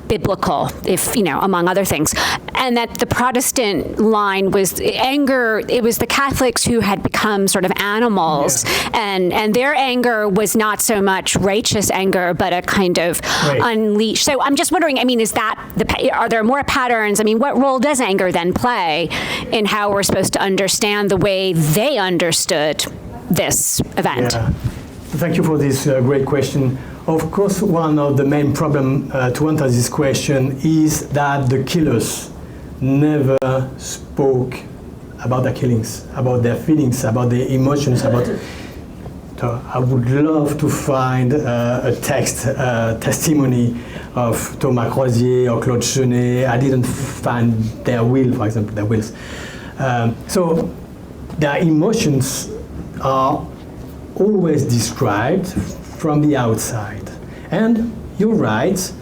biblical, among other things. And that the Protestant line was anger, it was the Catholics who had become sort of animals, and their anger was not so much righteous anger, but a kind of unleashed. So I'm just wondering, are there more patterns? What role does anger then play in how we're supposed to understand the way they understood this event? Yeah. Thank you for this great question. Of course, one of the main problems to answer this question is that the killers never spoke about their killings, about their feelings, about their emotions, So I would love to find a testimony of Thomas Croisier or Claude Chenet. I didn't find their will, for example, their wills. So their emotions are always described from the outside. And you're right,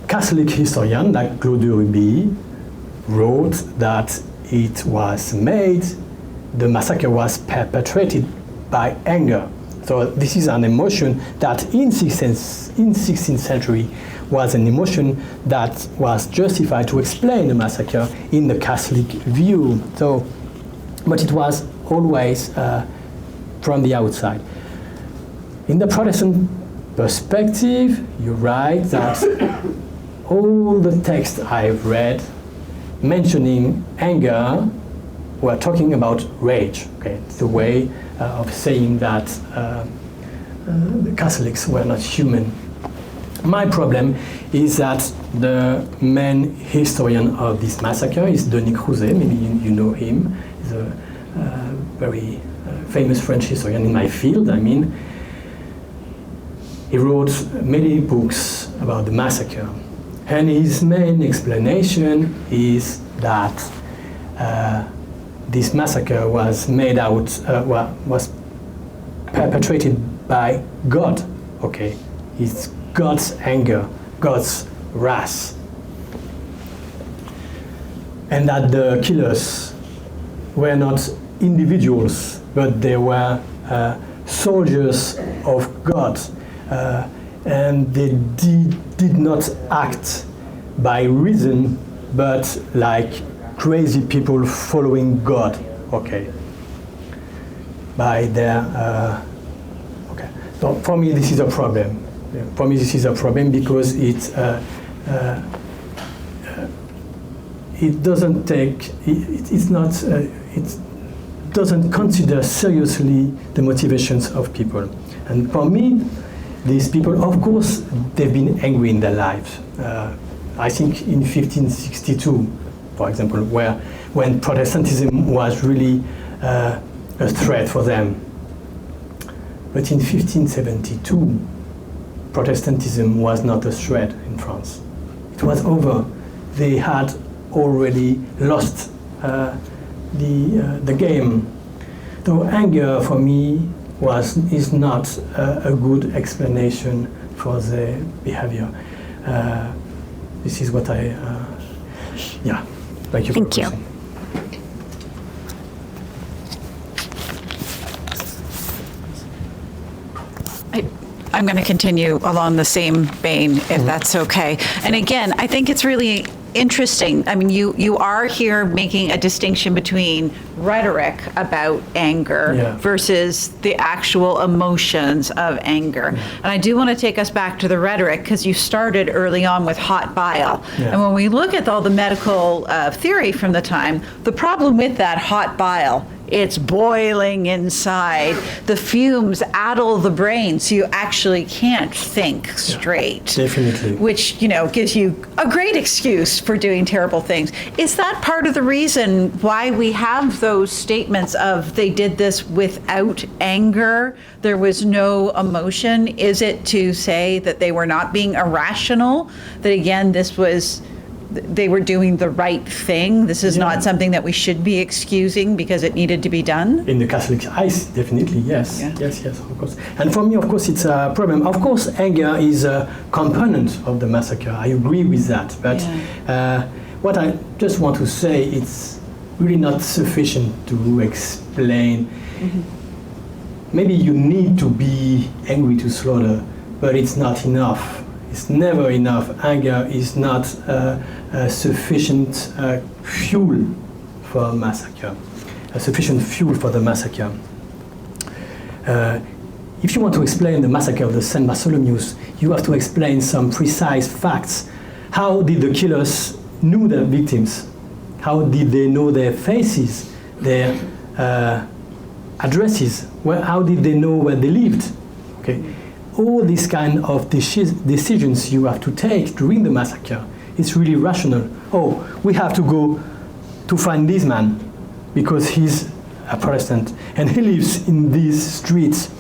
Catholic historian like Claude Ruby wrote that it was made, the massacre was perpetrated by anger. So this is an emotion that in 16th century was an emotion that was justified to explain the massacre in the Catholic view. So, but it was always from the outside. In the Protestant perspective, you're right that all the texts I've read mentioning anger were talking about rage. Okay, it's a way of saying that the Catholics were not human. My problem is that the main historian of this massacre is Denis Crouzet. Maybe you know him. He's a very famous French historian in my field. He wrote many books about the massacre. And his main explanation is that this massacre was was perpetrated by God. Okay, it's God's anger, God's wrath, and that the killers were not individuals, but they were soldiers of God, and they did not act by reason, but like crazy people following God. Okay, by their So for me, this is a problem. For me, this is a problem because it doesn't take, it's not, it doesn't consider seriously the motivations of people. And for me, these people, of course, they've been angry in their lives. I think in 1562, for example, when Protestantism was really a threat for them. But in 1572, Protestantism was not a threat in France. It was over. They had already lost the game. So anger, for me, is not a good explanation for the behavior. This is what I, yeah. Thank you. Thank you. I'm going to continue along the same vein, if that's okay. And again, I think it's really interesting. I mean, you are here making a distinction between rhetoric about anger versus the actual emotions of anger. And I do want to take us back to the rhetoric because you started early on with hot bile. And when we look at all the medical theory from the time, the problem with that hot bile, it's boiling inside. The fumes addle the brain, so you actually can't think straight. Definitely. Which, gives you a great excuse for doing terrible things. Is that part of the reason why we have those statements of they did this without anger? There was no emotion? Is it to say that they were not being irrational? That again, they were doing the right thing. This is not something that we should be excusing because it needed to be done. In the Catholic eyes, definitely, yes. Yes, of course. And for me, of course, it's a problem. Of course, anger is a component of the massacre. I agree with that. But what I just want to say, it's really not sufficient to explain. Maybe you need to be angry to slaughter, but it's not enough. It's never enough. Anger is not sufficient fuel for a massacre, sufficient fuel for the massacre. If you want to explain the massacre of the Saint-Barthélemy, you have to explain some precise facts. How did the killers know their victims? How did they know their faces, their addresses? How did they know where they lived? Okay. All these kind of decisions you have to take during the massacre, it's really rational. Oh, we have to go to find this man because he's a Protestant and he lives in these streets.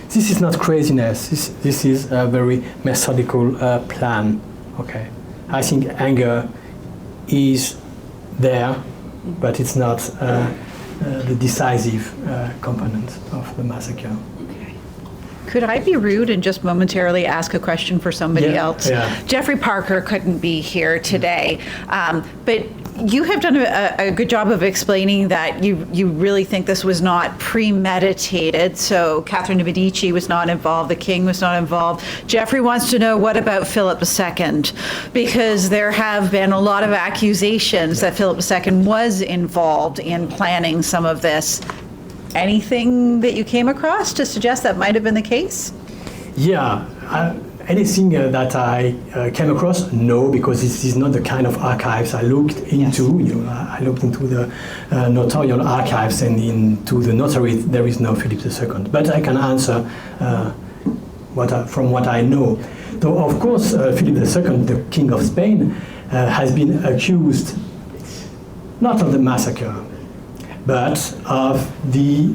This is not craziness. This is a very methodical plan. Okay, I think anger is there, but it's not the decisive component of the massacre. Could I be rude and just momentarily ask a question for somebody else? Jeffrey Parker couldn't be here today, but you have done a good job of explaining that you really think this was not premeditated. So Catherine de Medici was not involved, the king was not involved. Jeffrey wants to know, what about Philip II? Because there have been a lot of accusations that Philip II was involved in planning some of this. Anything that you came across to suggest that might have been the case? Anything that I came across, no, because this is not the kind of archives I looked into. I looked into the notarial archives, and into the notary there is no Philip II. But I can answer from what I know. Though of course Philip II, the King of Spain, has been accused not of the massacre, but of the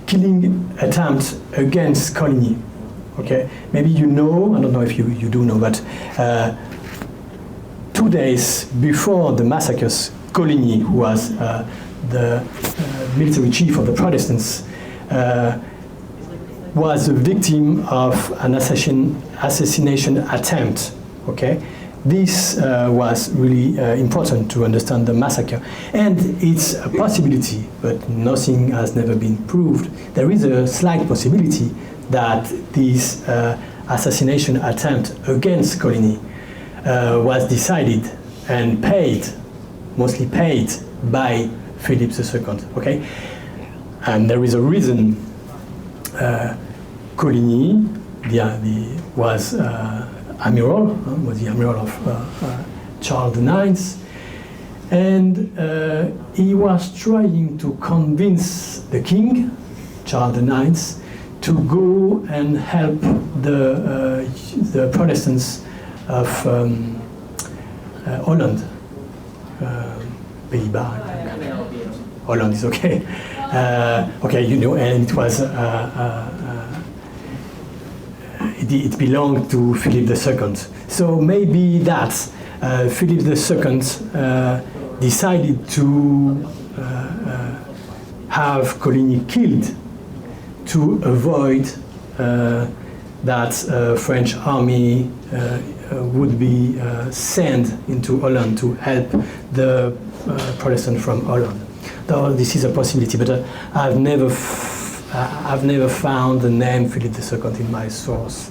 killing attempt against Coligny. Okay, maybe I don't know if you do know, but 2 days before the massacres, Coligny, who was the military chief of the Protestants, was a victim of an assassination attempt. Okay. This was really important to understand the massacre. And it's a possibility, but nothing has never been proved. There is a slight possibility that this assassination attempt against Coligny was decided and paid, mostly paid, by Philip II. Okay? And there is a reason Coligny was admiral, was the admiral of Charles IX, and he was trying to convince the king, Charles IX, to go and help the Protestants of Holland. Pays-Bas. Holland is okay. Okay, you know, and it was it belonged to Philip II. So maybe that Philip II decided to have Coligny killed to avoid that French army would be sent into Holland to help the Protestant from Holland. Though this is a possibility, but I've never found the name Philip II in my source.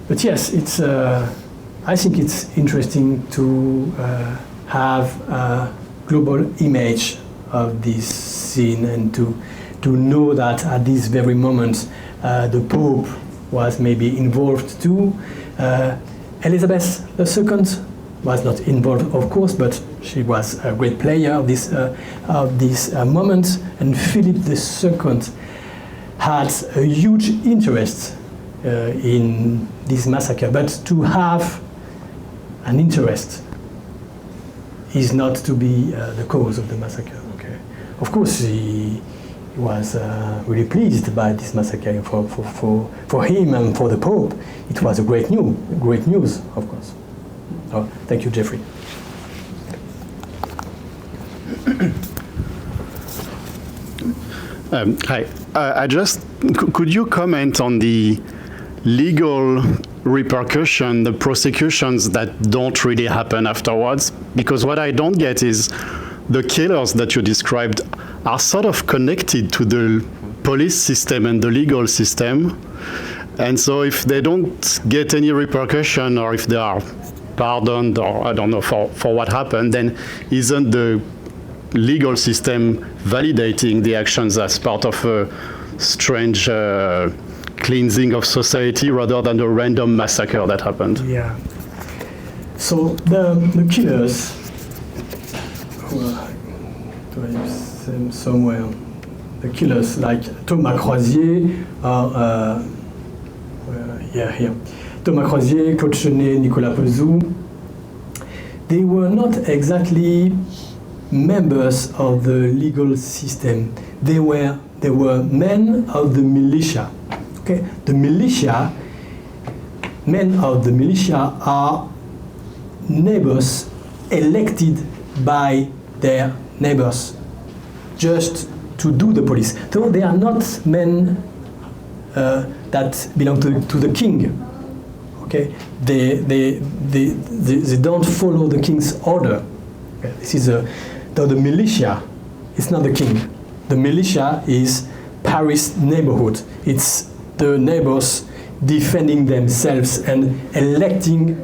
But yes, it's. I think it's interesting to have a global image of this scene and to know that at this very moment the Pope was maybe involved too. Elizabeth II was not involved, of course, but she was a great player of this moment. And Philip II had a huge interest in this massacre. But to have an interest is not to be the cause of the massacre. Okay. Of course, he was really pleased by this massacre. For him and for the Pope, it was a great news, of course. Oh, thank you, Jeffrey. Hi. Could you comment on the legal repercussion, the prosecutions that don't really happen afterwards? Because what I don't get is the killers that you described are sort of connected to the police system and the legal system. And so if they don't get any repercussion, or if they are pardoned, or I don't know, for what happened, then isn't the legal system validating the actions as part of a strange cleansing of society rather than a random massacre that happened? Yeah. So the killers, somewhere, the killers like Thomas Croisier are here. Thomas Croisier, Claude Chenet, Nicolas Pezou, they were not exactly members of the legal system. They were men of the militia. Okay, the militia, men of the militia are neighbors elected by their neighbors just to do the police. So they are not men that belong to the king. Okay, they don't follow the king's order. Okay? This is the militia. It's not the king. The militia is Paris neighborhood. It's the neighbors defending themselves and electing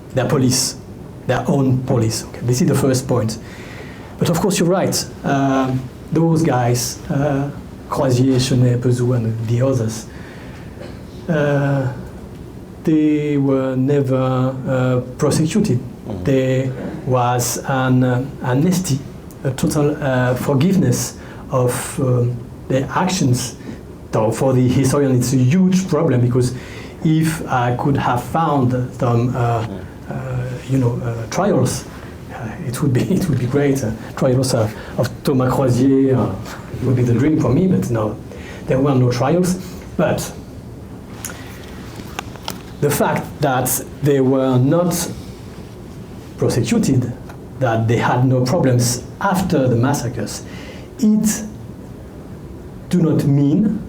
their police, their own police. Okay? This is the first point. But of course, you're right. Those guys, Croisier, Chenet, Pezou, and the others, they were never prosecuted. There was an amnesty, a total forgiveness of their actions. So for the historian, it's a huge problem, because if I could have found some, trials, it would be great. Trials of Thomas Croisier would be the dream for me, but no, there were no trials. But the fact that they were not prosecuted, that they had no problems after the massacres, it do not mean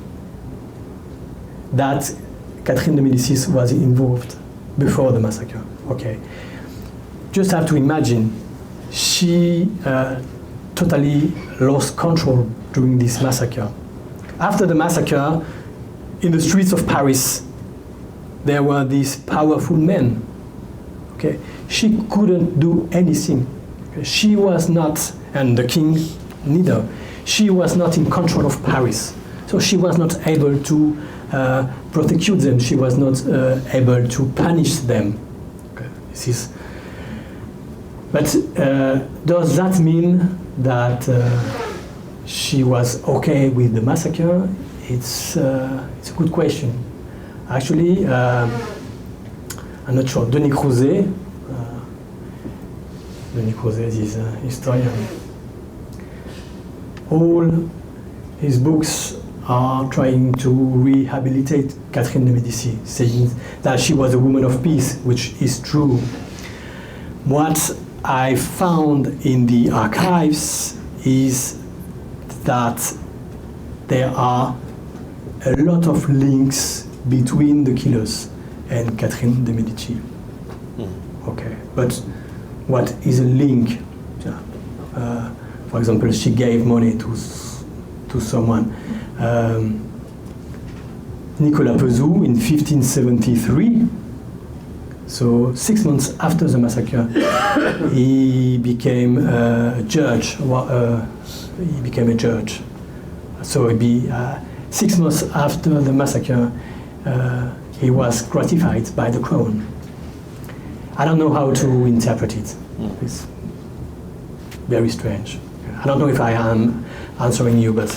that Catherine de Médicis was involved before the massacre. Okay, just have to imagine she totally lost control during this massacre. After the massacre, in the streets of Paris, there were these powerful men. Okay, she couldn't do anything. Okay? She was not, and the king neither. she was not in control of Paris. So she was not able to prosecute them. She was not able to punish them. Okay. But does that mean that she was okay with the massacre? It's a good question. Actually, I'm not sure. Denis Crouzet is a historian. All his books are trying to rehabilitate Catherine de Medici, saying that she was a woman of peace, which is true. What I found in the archives is that there are a lot of links between the killers and Catherine de Medici. Okay, but what is a link? For example, she gave money to someone. Nicolas Pezou in 1573, so 6 months after the massacre, he became a judge. He became a judge. So it'd be 6 months after the massacre, he was gratified by the crown. I don't know how to interpret it. It's very strange. I don't know if I am answering you, but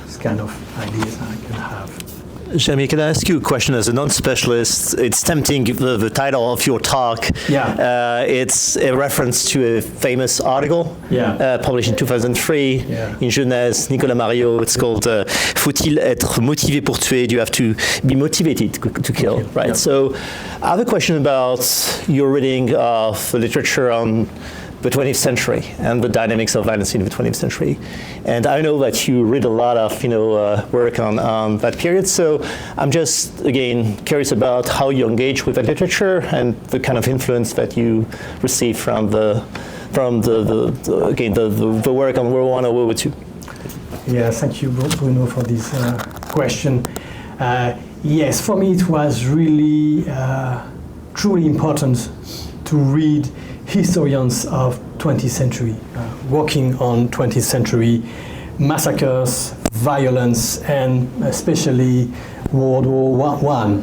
it's kind of ideas I can have. Jérémie, can I ask you a question as a non-specialist? It's tempting, the title of your talk. Yeah. It's a reference to a famous article published in 2003 in Genèse, Nicolas Mariot. It's called Faut-il être motivé pour tuer? Do you have to be motivated to kill, right? Yeah. So I have a question about your reading of literature on the 20th century and the dynamics of violence in the 20th century. And I know that you read a lot of work on that period, so I'm just, again, curious about how you engage with that literature and the kind of influence that you receive from the work on World War I and World War II. Yeah, thank you, Bruno, for this question. Yes, for me it was really truly important to read historians of 20th century, working on 20th century massacres, violence, and especially World War I.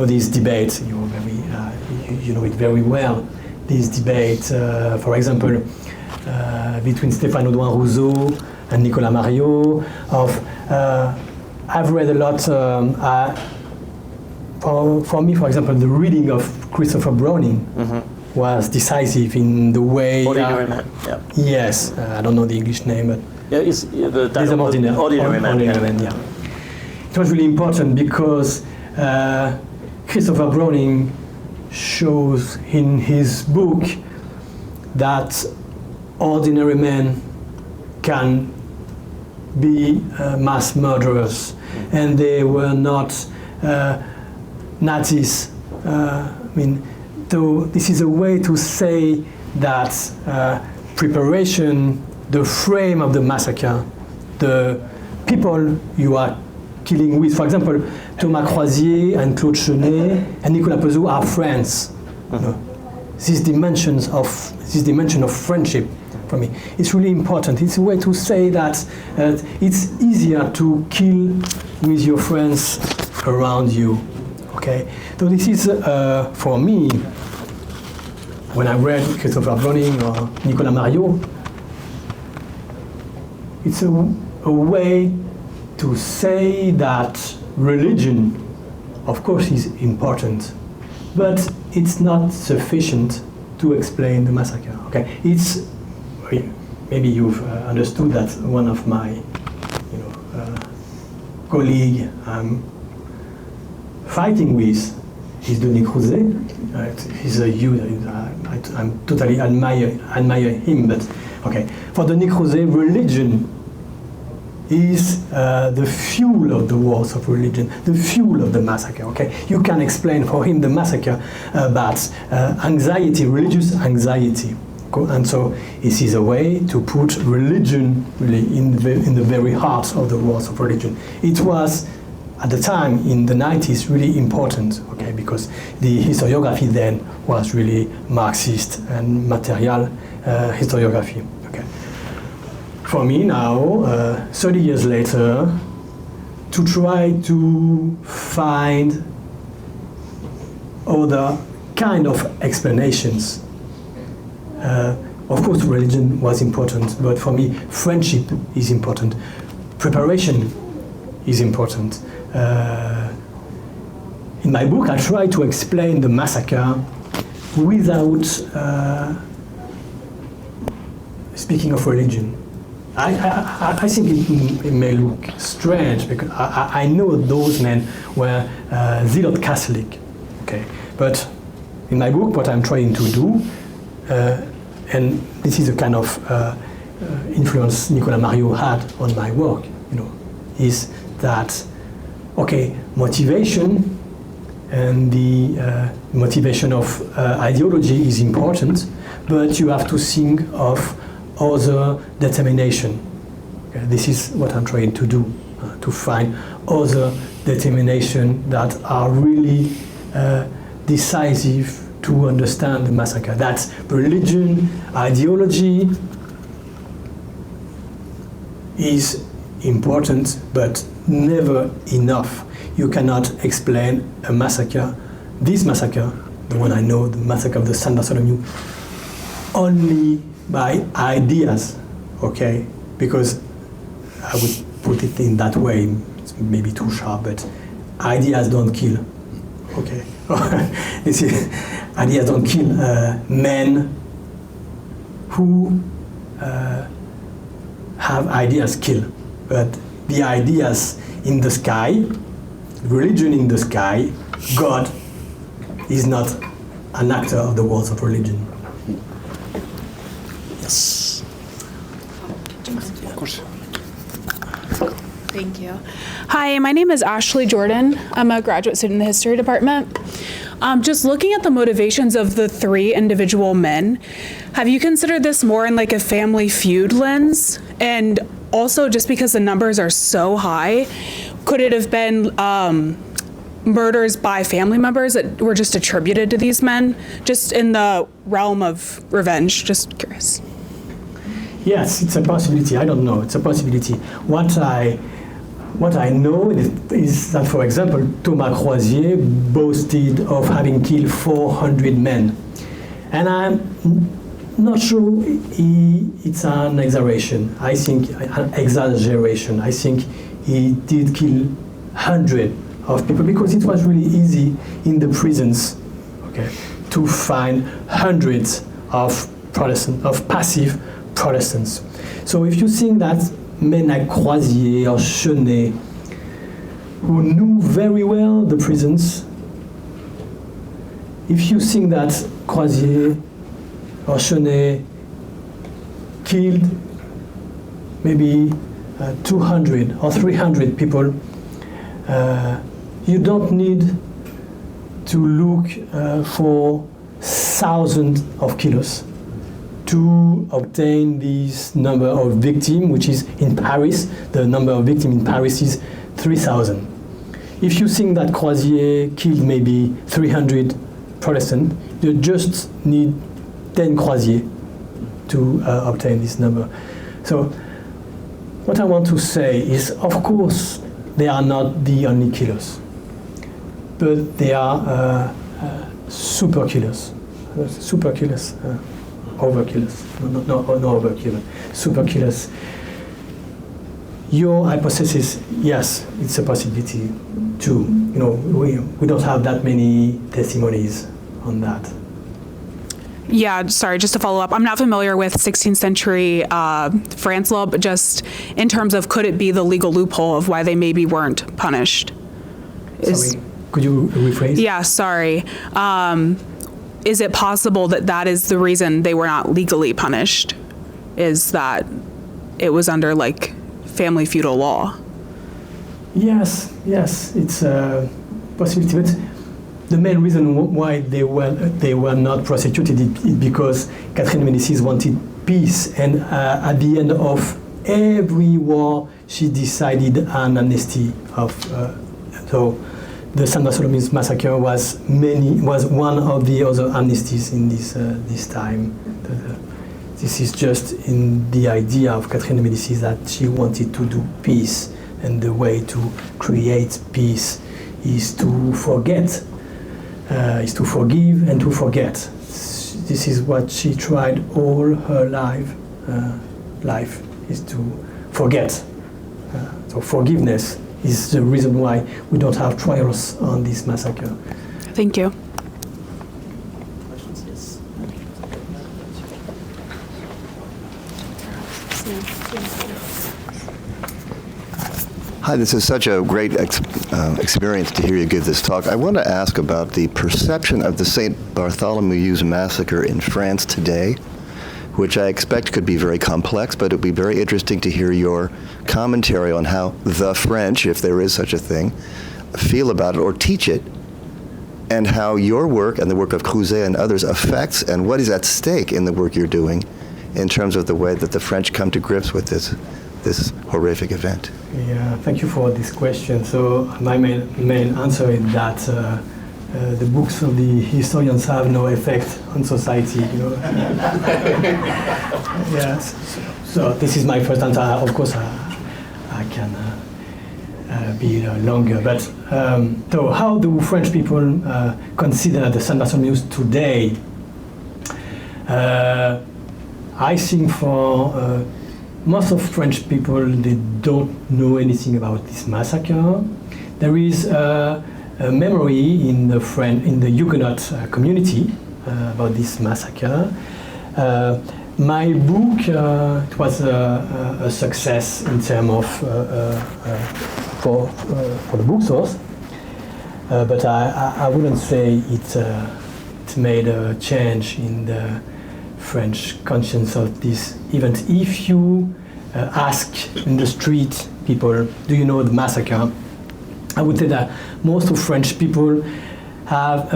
These debates, you know it very well. These debates, for example, between Stéphane Audouin Rousseau and Nicolas Mariot. I've read a lot. For me, for example, the reading of Christopher Browning was decisive in the way. Ordinary Man. Yeah. Yes, I don't know the English name, but it's the title. Ordinary Man. Yeah. It was really important because Christopher Browning shows in his book that ordinary men can be mass murderers, and they were not Nazis. So this is a way to say that preparation, the frame of the massacre, the people you are killing with, for example, Thomas Croisier and Claude Chenet and Nicolas Pezou are friends. This dimension of friendship, for me, it's really important. It's a way to say that it's easier to kill with your friends around you. Okay, so this is for me. When I read Christopher Browning or Nicolas Mariot, it's a way to say that religion, of course, is important, but it's not sufficient to explain the massacre. Okay, it's maybe you've understood that one of my colleague I'm fighting with is Denis Crouzet. He's a youth. I'm totally admire him. But okay, for Denis Crouzet, religion is the fuel of the wars of religion, the fuel of the massacre. Okay, you can explain for him the massacre, but anxiety, religious anxiety. And so this is a way to put religion really in the very heart of the wars of religion. It was at the time in the 90s really important, okay, because the historiography then was really Marxist and material historiography. Okay. for me now, 30 years later, to try to find other kind of explanations. Of course, religion was important, but for me, friendship is important. Preparation is important. In my book, I try to explain the massacre without speaking of religion. I think it may look strange because I know those men were zealot Catholic, okay. But in my book, what I'm trying to do, and this is a kind of influence Nicolas Mario had on my work, is that okay, motivation and the motivation of ideology is important, but you have to think of other determination. Okay, this is what I'm trying to do, to find other determination that are really decisive to understand the massacre. That's religion, ideology is important, but never enough. You cannot explain a massacre, this massacre, the one I know, the massacre of the Saint-Barthélemy, only by ideas, okay? Because I would put it in that way, it's maybe too sharp, but ideas don't kill, okay? This is, ideas don't kill men who have ideas kill, but the ideas in the sky, religion in the sky, God is not an actor of the worlds of religion. Yes. Of course. Thank you. Hi, my name is Ashley Jordan. I'm a graduate student in the history department. Just looking at the motivations of the three individual men, have you considered this more in like a family feud lens? And also just because the numbers are so high, could it have been murders by family members that were just attributed to these men, just in the realm of revenge? Just curious. Yes, it's a possibility. I don't know. It's a possibility. What I know is that, for example, Thomas Croisier boasted of having killed 400 men. And I'm not sure it's an exaggeration. I think an exaggeration. I think he did kill hundreds of people because it was really easy in the prisons, okay, to find hundreds of Protestants, of passive Protestants. So if you think that men like Croisier or Chenet, who knew very well the prisons, if you think that Croisier or Chenet killed maybe 200 or 300 people, you don't need to look for thousands of killers to obtain this number of victims, which is in Paris, the number of victims in Paris is 3,000. If you think that Croisier killed maybe 300 Protestants, you just need 10 Croisier to obtain this number. So what I want to say is, of course, they are not the only killers, but they are super killers, overkillers, no overkiller, super killers. Your hypothesis, yes, it's a possibility too. We don't have that many testimonies on that. Yeah, sorry, just to follow up, I'm not familiar with 16th century France law, but just in terms of could it be the legal loophole of why they maybe weren't punished? Sorry, could you rephrase? Yeah, sorry. Is it possible that that is the reason they were not legally punished? Is that it was under like family feudal law? Yes, it's a possibility. But the main reason why they were not prosecuted is because Catherine Médicis wanted peace, and at the end of every war, she decided an amnesty of. So the Saint-Barthélemy massacre was one of the other amnesties in this time. This is just in the idea of Catherine de Medici that she wanted to do peace, and the way to create peace is to forget, is to forgive and to forget. This is what she tried all her life is to forget. So forgiveness is the reason why we don't have trials on this massacre. Thank you. Hi, this is such a great experience to hear you give this talk. I want to ask about the perception of the St. Bartholomew's massacre in France today, which I expect could be very complex, but it would be very interesting to hear your commentary on how the French, if there is such a thing, feel about it or teach it, and how your work and the work of Crouzet and others affects and what is at stake in the work you're doing in terms of the way that the French come to grips with this horrific event. Yeah, thank you for this question. So my main answer is that the books of the historians have no effect on society. Yes. So this is my first answer. Of course, I can be longer. But so how do French people consider the Saint-Barthélemy today? I think for most of French people, they don't know anything about this massacre. There is a memory in the Huguenot community about this massacre. My book it was a success in terms of for the book source, but I wouldn't say it made a change in the French conscience of this event. If you ask in the street people, do you know the massacre? I would say that most of French people have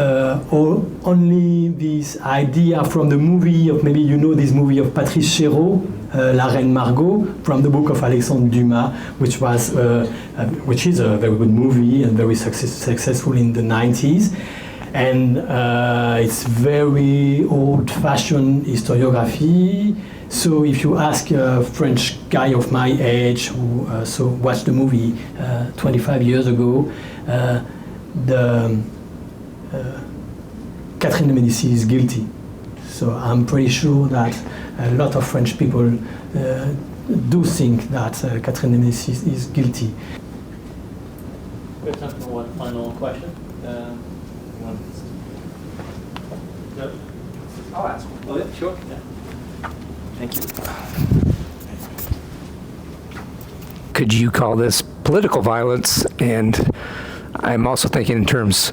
only this idea from the movie of, maybe you know this movie of Patrice Chéreau, La Reine Margot, from the book of Alexandre Dumas, which is a very good movie and very successful in the 90s. And it's very old-fashioned historiography. So if you ask a French guy of my age who watched the movie 25 years ago, Catherine de Medici is guilty. So I'm pretty sure that a lot of French people do think that Catherine de Medici is guilty. We have time for one final question. No? I'll ask one. Oh, yeah, sure. Yeah. Thank you. Could you call this political violence? And I'm also thinking in terms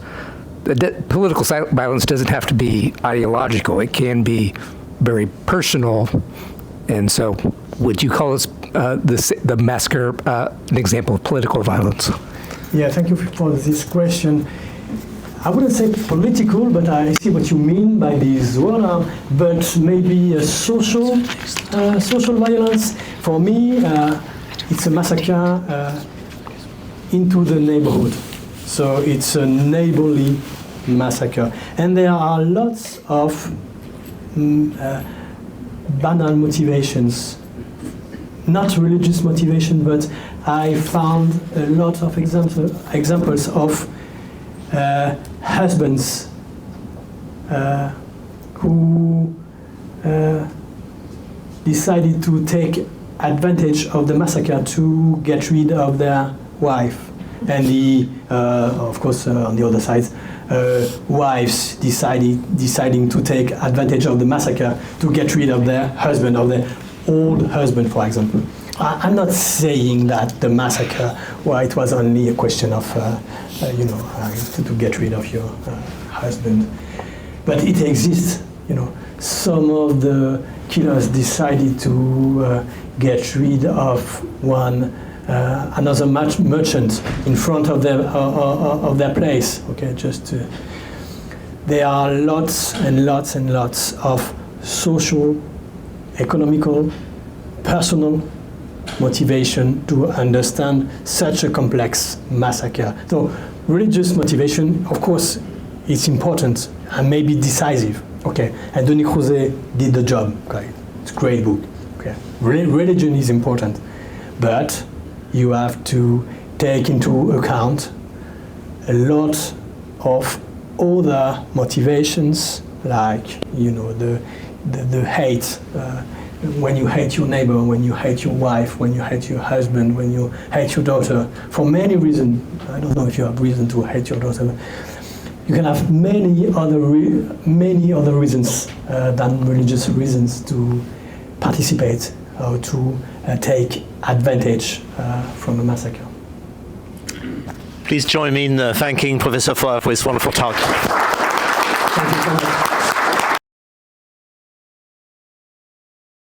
that political violence doesn't have to be ideological. It can be very personal. And so would you call this the massacre an example of political violence? Yeah, thank you for this question. I wouldn't say political, but I see what you mean by this word, but maybe a social violence. For me, it's a massacre into the neighborhood. So it's a neighborly massacre. And there are lots of banal motivations, not religious motivation, but I found a lot of examples of husbands who decided to take advantage of the massacre to get rid of their wife, and of course on the other side, wives deciding to take advantage of the massacre to get rid of their husband, of their old husband, for example. I'm not saying that the massacre, well, it was only a question of, to get rid of your husband. But it exists, Some of the killers decided to get rid of another merchant in front of their place. Okay, there are lots and lots and lots of social, economical, personal motivation to understand such a complex massacre. So religious motivation, of course, is important and maybe decisive. Okay, and Denis Crouzet did the job. Okay, It's a great book. Okay, religion is important, but you have to take into account a lot of other motivations, like the hate. When you hate your neighbor, when you hate your wife, when you hate your husband, when you hate your daughter, for many reasons. I don't know if you have reason to hate your daughter. You can have many other reasons than religious reasons to participate or to take advantage from a massacre. Please join me in thanking Professor Foa for his wonderful talk. Thank you so much.